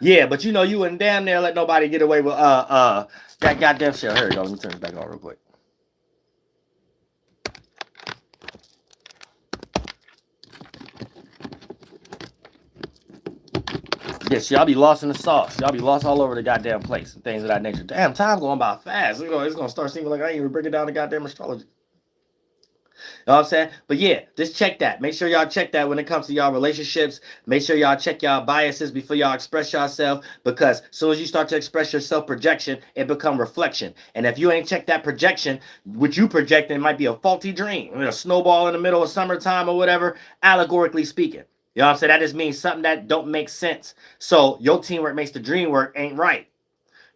[SPEAKER 3] Yeah, but you know you wouldn't damn near let nobody get away with that goddamn shit. Here we go. Let me turn it back on real quick. Yes, y'all be lost in the sauce. Y'all be lost all over the goddamn place and things of that nature. Damn, time going by fast. You know, it's gonna start seeming like I ain't even breaking down the goddamn astrology. You know what I'm saying? But yeah, just check that. Make sure y'all check that when it comes to y'all relationships. Make sure y'all check y'all biases before y'all express yourself, because as soon as you start to express your self-projection, it become reflection. And if you ain't checked that projection, what you projecting might be a faulty dream. I mean, a snowball in the middle of summertime or whatever, allegorically speaking. You know what I'm saying? That just means something that don't make sense. So your teamwork makes the dream work ain't right.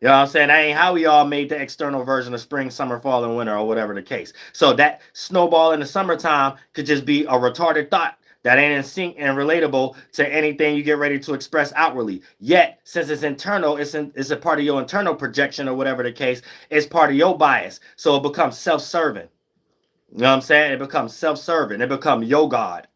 [SPEAKER 3] You know what I'm saying? That ain't how we all made the external version of spring, summer, fall, and winter, or whatever the case. So that snowball in the summertime could just be a retarded thought that ain't in sync and relatable to anything you get ready to express outwardly. Yet, since it's internal, it's a part of your internal projection or whatever the case, it's part of your bias. So it becomes self-serving. You know what I'm saying? It becomes self-serving. It becomes your God.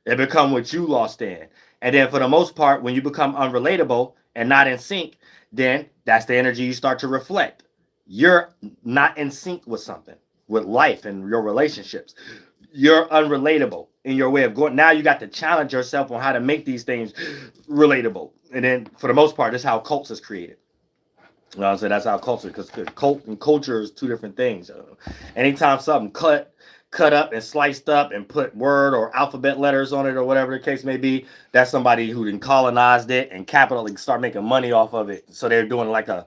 [SPEAKER 3] It becomes what you lost in. And then for the most part, when you become unrelatable and not in sync, then that's the energy you start to reflect. You're not in sync with something, with life and your relationships. You're unrelatable in your way of going. Now you got to challenge yourself on how to make these things relatable. And then for the most part, that's how cults is created. You know what I'm saying? That's how culture, because cult and culture is 2 different things. Anytime something cut up and sliced up and put word or alphabet letters on it or whatever the case may be, that's somebody who then colonized it and capitally start making money off of it. So they're doing like a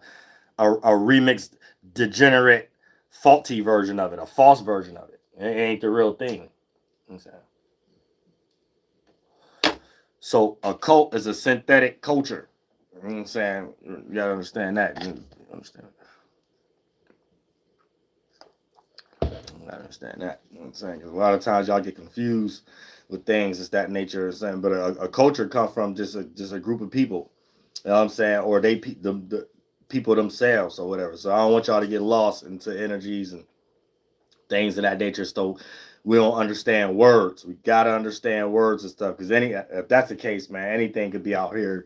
[SPEAKER 3] remixed, degenerate, faulty version of it, a false version of it. It ain't the real thing. So a cult is a synthetic culture. You know what I'm saying? You gotta understand that. You understand that. I understand that. You know what I'm saying? Because a lot of times y'all get confused with things. It's that nature of saying, but a culture comes from just a group of people. You know what I'm saying? Or the people themselves or whatever. So I don't want y'all to get lost into energies and things of that nature. So we don't understand words. We gotta understand words and stuff. Because if that's the case, man, anything could be out here.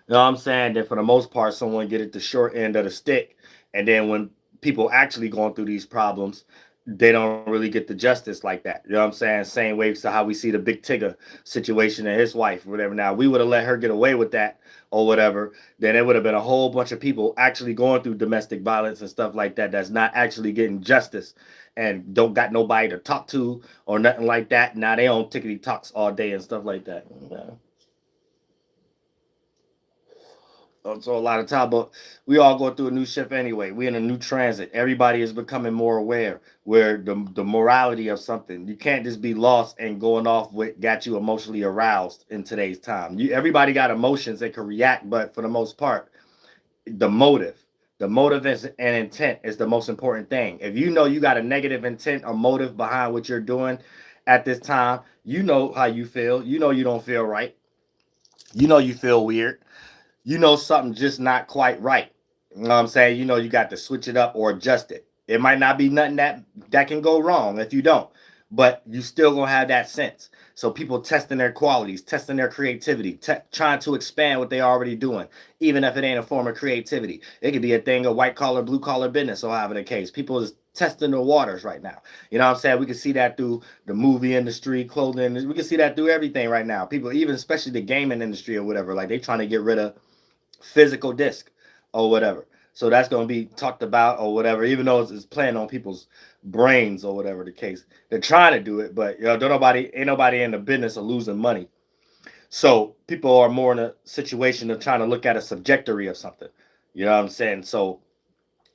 [SPEAKER 3] You know what I'm saying? Then for the most part, someone get it the short end of the stick. And then when people actually going through these problems, they don't really get the justice like that. You know what I'm saying? Same way to how we see the Big Tigger situation and his wife or whatever. Now, we would have let her get away with that or whatever. Then it would have been a whole bunch of people actually going through domestic violence and stuff like that that's not actually getting justice and don't got nobody to talk to or nothing like that. Now they on tickety talks all day and stuff like that. Yeah. So a lot of time, but we all go through a new shift anyway. We in a new transit. Everybody is becoming more aware where the morality of something. You can't just be lost and going off what got you emotionally aroused in today's time. Everybody got emotions that can react, but for the most part, the motive and intent is the most important thing. If you know you got a negative intent or motive behind what you're doing at this time, you know how you feel. You know you don't feel right. You know you feel weird. You know something just not quite right. You know what I'm saying? You know you got to switch it up or adjust it. It might not be nothing that can go wrong if you don't. but you still gonna have that sense. So people testing their qualities, testing their creativity, trying to expand what they already doing, even if it ain't a form of creativity. It could be a thing of white collar, blue collar business, or however the case. People is testing the waters right now. You know what I'm saying? We can see that through the movie industry, clothing. We can see that through everything right now. People, even especially the gaming industry or whatever, like they trying to get rid of physical disc or whatever. So that's going to be talked about or whatever, even though it's playing on people's brains or whatever the case. They're trying to do it, but ain't nobody in the business of losing money. So people are more in a situation of trying to look at a subjectory of something. You know what I'm saying? So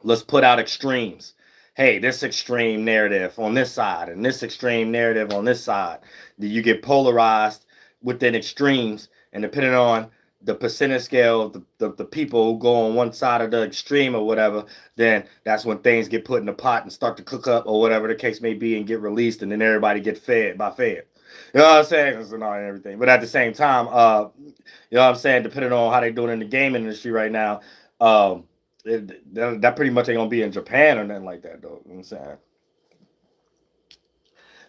[SPEAKER 3] let's put out extremes. Hey, this extreme narrative on this side and this extreme narrative on this side. You get polarized within extremes, and depending on the percentage scale of the people who go on one side of the extreme or whatever, then that's when things get put in the pot and start to cook up or whatever the case may be and get released, and then everybody get fed. You know what I'm saying? It's not everything. But at the same time, you know what I'm saying, depending on how they're doing in the gaming industry right now, that pretty much ain't gonna be in Japan or nothing like that, though. You know what I'm saying?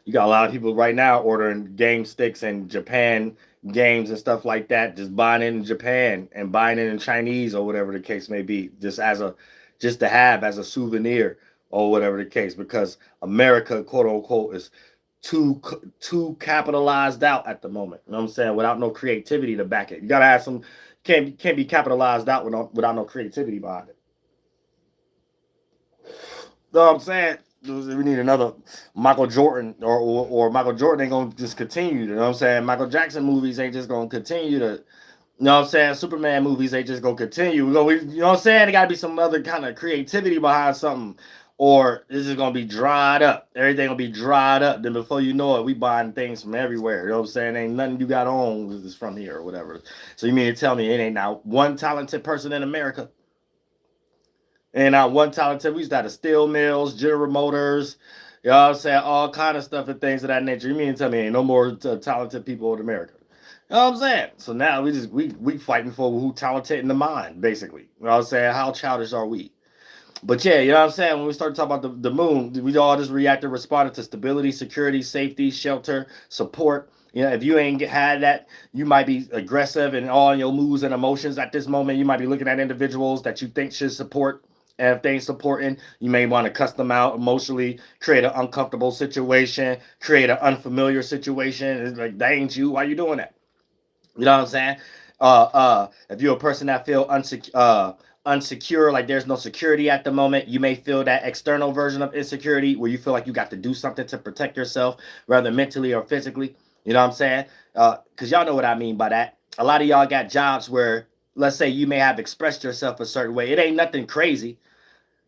[SPEAKER 3] You got a lot of people right now ordering game sticks and Japan games and stuff like that, just buying it in Japan and buying it in Chinese or whatever the case may be, just to have as a souvenir or whatever the case, because America, quote unquote, is too capitalized out at the moment. You know what I'm saying? Without no creativity to back it. You gotta have some, can't be capitalized out without no creativity behind it. You know what I'm saying? We need another Michael Jordan, or Michael Jordan ain't gonna just continue. You know what I'm saying? Michael Jackson movies ain't just gonna continue to, you know what I'm saying? Superman movies ain't just gonna continue. You know what I'm saying? There gotta be some other kind of creativity behind something, or this is gonna be dried up. Everything gonna be dried up. Then before you know it, we buying things from everywhere. You know what I'm saying? Ain't nothing you got on is from here or whatever. So you mean to tell me it ain't now one talented person in America? And one talented, we used to have the steel mills, General Motors, you know what I'm saying, all kind of stuff and things of that nature. You mean to tell me ain't no more talented people in America? You know what I'm saying? So now we fighting for who talented in the mind, basically. You know what I'm saying? How childish are we? But yeah, you know what I'm saying? When we start talking about the moon, we all just reacted, responded to stability, security, safety, shelter, support. You know, if you ain't had that, you might be aggressive in all your moods and emotions at this moment. You might be looking at individuals that you think should support. And if they ain't supporting, you may want to cuss them out emotionally, create an uncomfortable situation, create an unfamiliar situation. It's like, that ain't you. Why you doing that? You know what I'm saying? If you're a person that feel unsecure, like there's no security at the moment, you may feel that external version of insecurity where you feel like you got to do something to protect yourself, whether mentally or physically. You know what I'm saying? Because y'all know what I mean by that. A lot of y'all got jobs where, let's say, you may have expressed yourself a certain way. It ain't nothing crazy,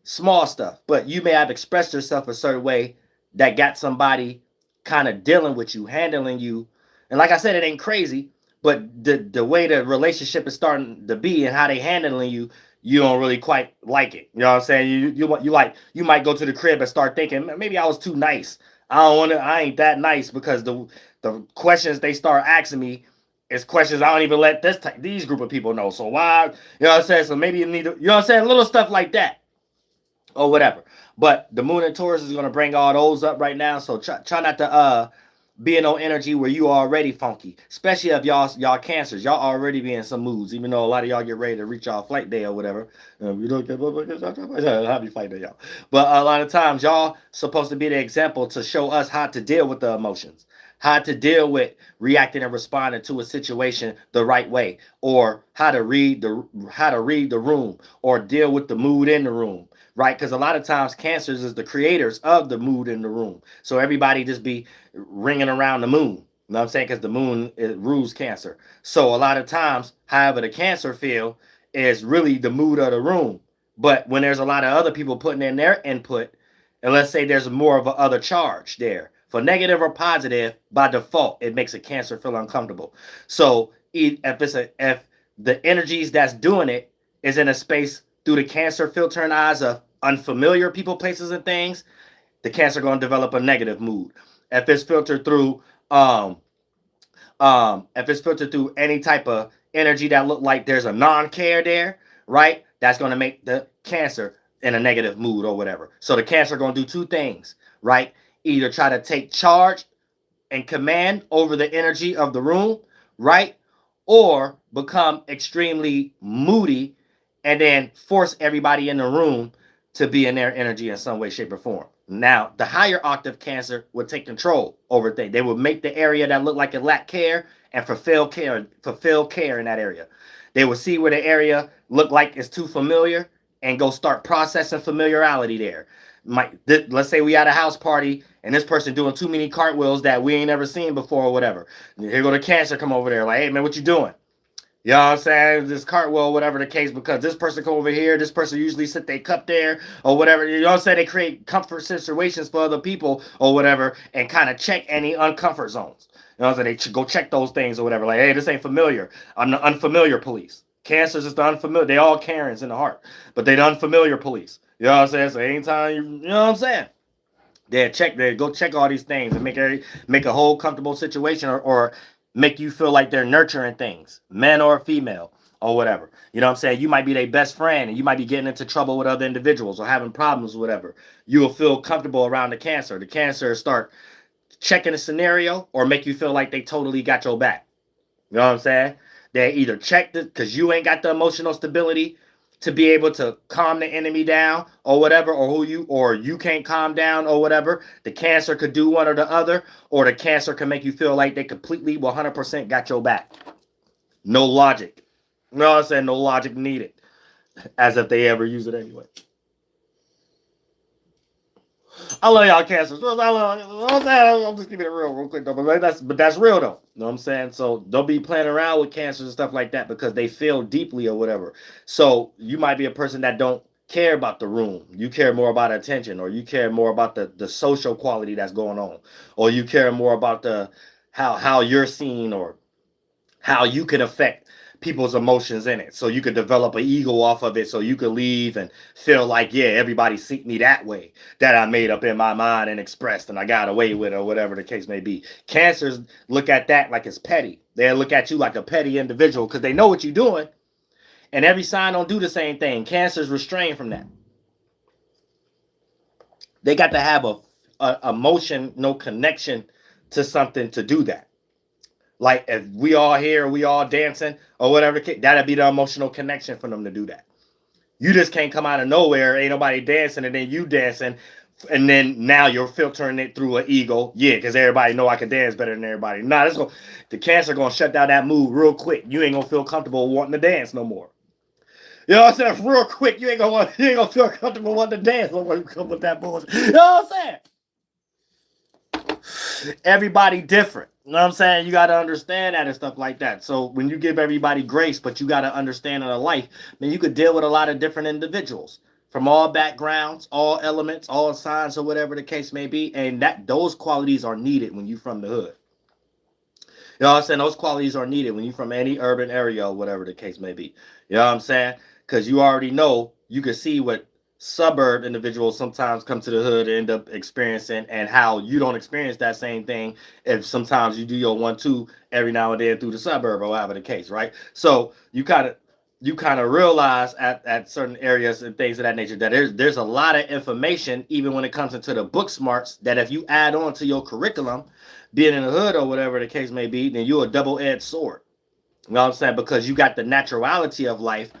[SPEAKER 3] small stuff, but you may have expressed yourself a certain way that got somebody kind of dealing with you, handling you. And like I said, it ain't crazy, but the way the relationship is starting to be and how they handling you, you don't really quite like it. You know what I'm saying? You might go to the crib and start thinking, maybe I was too nice. I ain't that nice, because the questions they start asking me is questions I don't even let these group of people know. So why, you know what I'm saying? So maybe you need to, you know what I'm saying? Little stuff like that or whatever. But the moon and Taurus is going to bring all those up right now. So try not to be in no energy where you already funky, especially if y'all cancers, y'all already be in some moods, even though a lot of y'all get ready to reach y'all flight day or whatever. You don't get happy flight day, y'all. But a lot of times y'all supposed to be the example to show us how to deal with the emotions, how to deal with reacting and responding to a situation the right way, or how to read the room, or deal with the mood in the room, right? Because a lot of times cancers is the creators of the mood in the room. So everybody just be ringing around the moon. You know what I'm saying? Because the moon, it rules Cancer. So a lot of times, however the Cancer feel is really the mood of the room. But when there's a lot of other people putting in their input, and let's say there's more of a other charge there, for negative or positive, by default, it makes a Cancer feel uncomfortable. So if the energies that's doing it is in a space through the Cancer filter and eyes of unfamiliar people, places, and things, the Cancer going to develop a negative mood. If it's filtered through any type of energy that look like there's a non-care there, right? That's going to make the Cancer in a negative mood or whatever. So the Cancer going to do two things, right? either try to take charge and command over the energy of the room, right? Or become extremely moody and then force everybody in the room to be in their energy in some way, shape, or form. Now, the higher octave Cancer would take control over things. They would make the area that looked like it lacked care and fulfill care in that area. They would see where the area looked like it's too familiar and go start processing familiarity there. Let's say we had a house party and this person doing too many cartwheels that we ain't ever seen before or whatever. Here go the Cancer come over there like, hey man, what you doing? You know what I'm saying? This cartwheel, whatever the case, because this person come over here, this person usually sit their cup there or whatever. You know what I'm saying? They create comfort situations for other people or whatever and kind of check any uncomfort zones. You know what I'm saying? They go check those things or whatever. Like, hey, this ain't familiar. I'm the unfamiliar police. Cancer's just the unfamiliar. They all Karens in the heart, but they the unfamiliar police. You know what I'm saying? So anytime you know what I'm saying? They go check all these things and make a whole comfortable situation or make you feel like they're nurturing things, men or female or whatever. You know what I'm saying? You might be their best friend and you might be getting into trouble with other individuals or having problems or whatever. You will feel comfortable around the Cancer. The Cancer start checking a scenario or make you feel like they totally got your back. You know what I'm saying? They either check it because you ain't got the emotional stability to be able to calm the enemy down or whatever, or you can't calm down or whatever. The Cancer could do one or the other, or the Cancer can make you feel like they completely 100% got your back. No logic. You know what I'm saying? No logic needed. As if they ever use it anyway. I love y'all Cancers. I'm just keeping it real quick though. But that's real though. You know what I'm saying? So don't be playing around with Cancers and stuff like that because they feel deeply or whatever. So you might be a person that don't care about the room. You care more about attention, or you care more about the social quality that's going on, or you care more about the how you're seen or how you can affect people's emotions in it. So you could develop an ego off of it so you could leave and feel like, yeah, everybody see me that way, that I made up in my mind and expressed and I got away with it or whatever the case may be. Cancers look at that like it's petty. They look at you like a petty individual because they know what you're doing. And every sign don't do the same thing. Cancers restrain from that. They got to have a emotion, no connection to something to do that. Like if we all here, we all dancing or whatever, that'd be the emotional connection for them to do that. You just can't come out of nowhere, ain't nobody dancing, and then you dancing, and then now you're filtering it through an ego. Yeah, because everybody know I can dance better than everybody. Nah, the Cancer gonna shut down that move real quick. You ain't gonna feel comfortable wanting to dance no more. You know what I'm saying? Real quick, you ain't gonna feel comfortable wanting to dance no more. You come with that bullshit. You know what I'm saying? Everybody different. You know what I'm saying? You got to understand that and stuff like that. So when you give everybody grace, but you got to understand in a life, then you could deal with a lot of different individuals from all backgrounds, all elements, all signs, or whatever the case may be. And those qualities are needed when you from the hood. You know what I'm saying? Those qualities are needed when you from any urban area or whatever the case may be. You know what I'm saying? Because you already know, you can see what suburb individuals sometimes come to the hood and end up experiencing, and how you don't experience that same thing if sometimes you do your 1-2 every now and then through the suburb or whatever the case, right? So you kind of realize at certain areas and things of that nature that there's a lot of information, even when it comes into the book smarts, that if you add on to your curriculum, being in the hood or whatever the case may be, then you're a double-edged sword. You know what I'm saying? Because you got the naturality of life,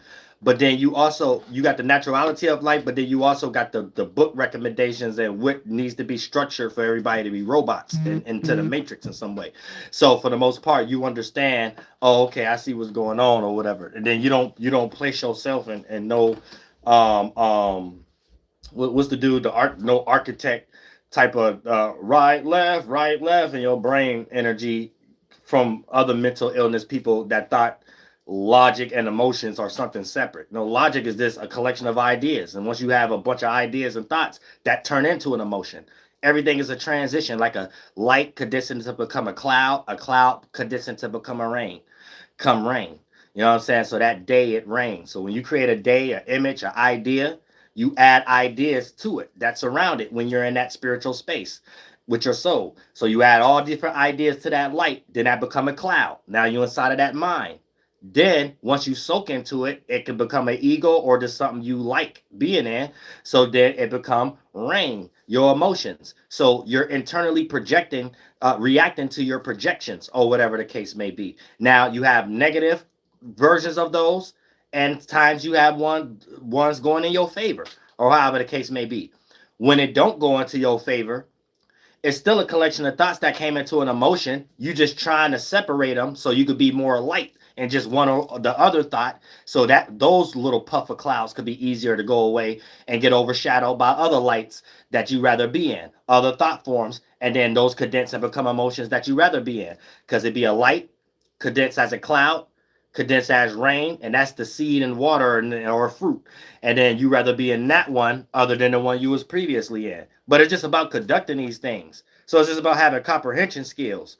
[SPEAKER 3] but then you got the naturality of life, but then you also got the book recommendations and what needs to be structured for everybody to be robots into the matrix in some way. So for the most part, you understand, oh, okay, I see what's going on or whatever. And then you don't place yourself in no what's the dude, no architect type of right, left, and your brain energy from other mental illness people that thought logic and emotions are something separate. No, logic is this a collection of ideas, and once you have a bunch of ideas and thoughts that turn into an emotion, everything is a transition. Like a light condenses to become a cloud condenses to become a rain. You know what I'm saying? So that day it rains. So when you create a day, an image, an idea, you add ideas to it that surround it when you're in that spiritual space with your soul. So you add all different ideas to that light, then that become a cloud. Now you're inside of that mind. Then once you soak into it, it can become an ego or just something you like being in. So then it become rain, your emotions. So you're internally projecting, reacting to your projections or whatever the case may be. Now you have negative versions of those, and times you have ones going in your favor or however the case may be. When it don't go into your favor, it's still a collection of thoughts that came into an emotion. You just trying to separate them so you could be more light and just one or the other thought, so that those little puff of clouds could be easier to go away and get overshadowed by other lights that you rather be in, other thought forms, and then those condense and become emotions that you rather be in. Because it'd be a light, condensed as a cloud, condensed as rain, and that's the seed and water or fruit. And then you rather be in that one other than the one you was previously in. But it's just about conducting these things. So it's just about having comprehension skills.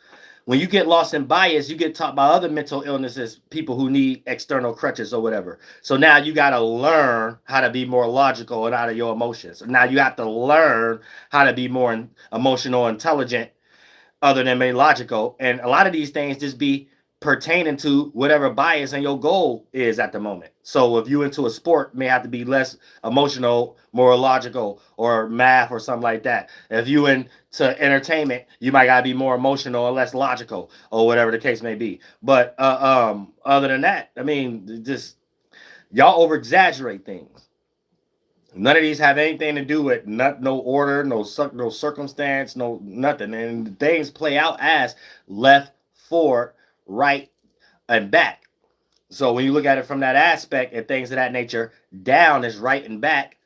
[SPEAKER 3] When you get lost in bias, you get taught by other mental illnesses, people who need external crutches or whatever. So now you got to learn how to be more logical and out of your emotions. Now you have to learn how to be more emotional, intelligent, other than being logical. And a lot of these things just be pertaining to whatever bias and your goal is at the moment. So if you into a sport, may have to be less emotional, more logical, or math or something like that. If you into entertainment, you might gotta be more emotional and less logical, or whatever the case may be. But other than that, I mean, just y'all over exaggerate things. None of these have anything to do with no order, no circumstance, no nothing. And things play out as left, forward, right, and back. So when you look at it from that aspect and things of that nature, down is right and back,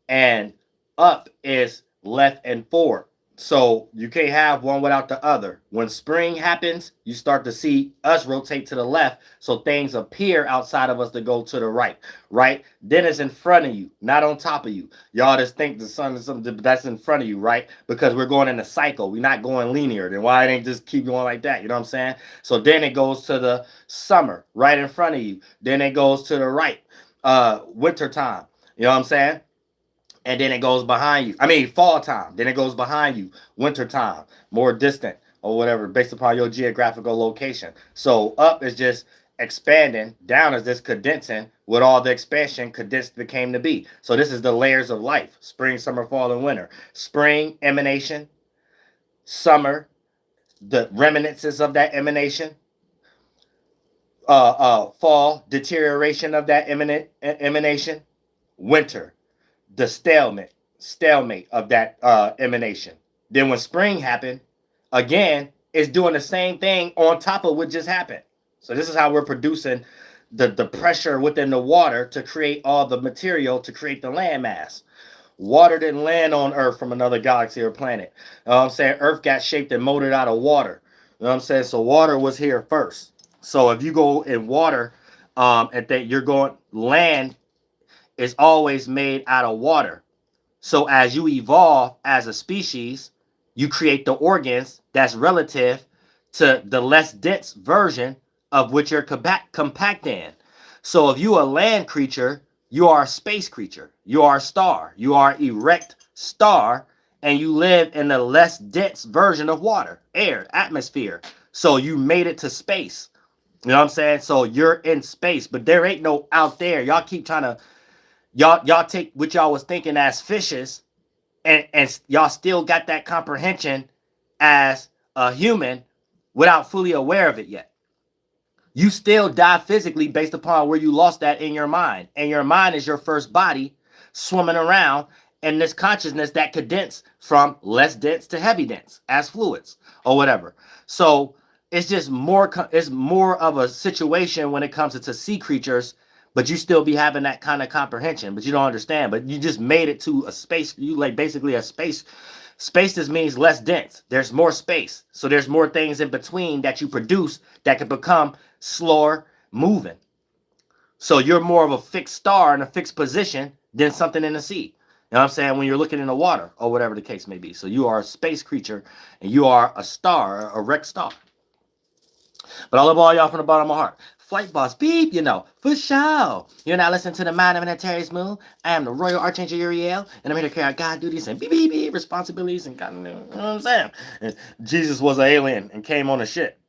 [SPEAKER 3] and up is left and forward. So you can't have one without the other. When spring happens, you start to see us rotate to the left, so things appear outside of us to go to the right. Right? Then it's in front of you, not on top of you. Y'all just think the sun is something that's in front of you, right? Because we're going in a cycle. We're not going linear. Then why it ain't just keep going like that? You know what I'm saying? So then it goes to the summer, right in front of you. Then it goes to the right, winter time. You know what I'm saying? And then it goes behind you. I mean, fall time. Then it goes behind you. Winter time, more distant or whatever, based upon your geographical location. So up is just expanding. Down is just condensing with all the expansion condensed became to be. So this is the layers of life: spring, summer, fall, and winter. Spring, emanation. Summer, the reminiscences of that emanation. Fall, deterioration of that emanation. Winter, the stalemate of that emanation. Then when spring happened, again, it's doing the same thing on top of what just happened. So this is how we're producing the pressure within the water to create all the material to create the landmass. Water didn't land on Earth from another galaxy or planet. You know what I'm saying? Earth got shaped and molded out of water. You know what I'm saying? So water was here first. So if you go in water, and that you're going land is always made out of water. So as you evolve as a species, you create the organs that's relative to the less dense version of which you're compact in. So if you a land creature, you are a space creature. You are a star. You are an erect star, and you live in the less dense version of water, air, atmosphere. So you made it to space. You know what I'm saying? So you're in space, but there ain't no out there. Y'all keep trying to y'all take what y'all was thinking as fishes, and y'all still got that comprehension as a human without fully aware of it yet. You still die physically based upon where you lost that in your mind. And your mind is your first body swimming around in this consciousness that condense from less dense to heavy dense as fluids or whatever. So it's just it's more of a situation when it comes to sea creatures, but you still be having that kind of comprehension, but you don't understand. But you just made it to a space. You like basically a space. Space just means less dense. There's more space. So there's more things in between that you produce that can become slower moving. So you're more of a fixed star in a fixed position than something in the sea. You know what I'm saying? When you're looking in the water or whatever the case may be. So you are a space creature and you are a star, a wrecked star. But I love all y'all from the bottom of my heart. Flight boss, beep, you know, for sure. You're not listening to the mind of an Antares Moon. I am the Royal Archangel Uriel, and I'm here to carry out God duties and beep, beep, beep, responsibilities and God, you know what I'm saying? And Jesus was an alien and came on a ship.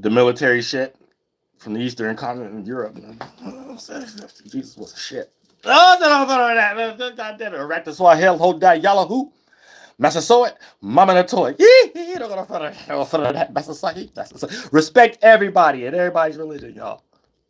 [SPEAKER 1] the military shit from the Eastern continent in Europe. Jesus was a shit. God damn it. Erect the Swahili, hold that Yahoo. Massasoit, Mama na toy. Respect everybody and everybody's religion, y'all.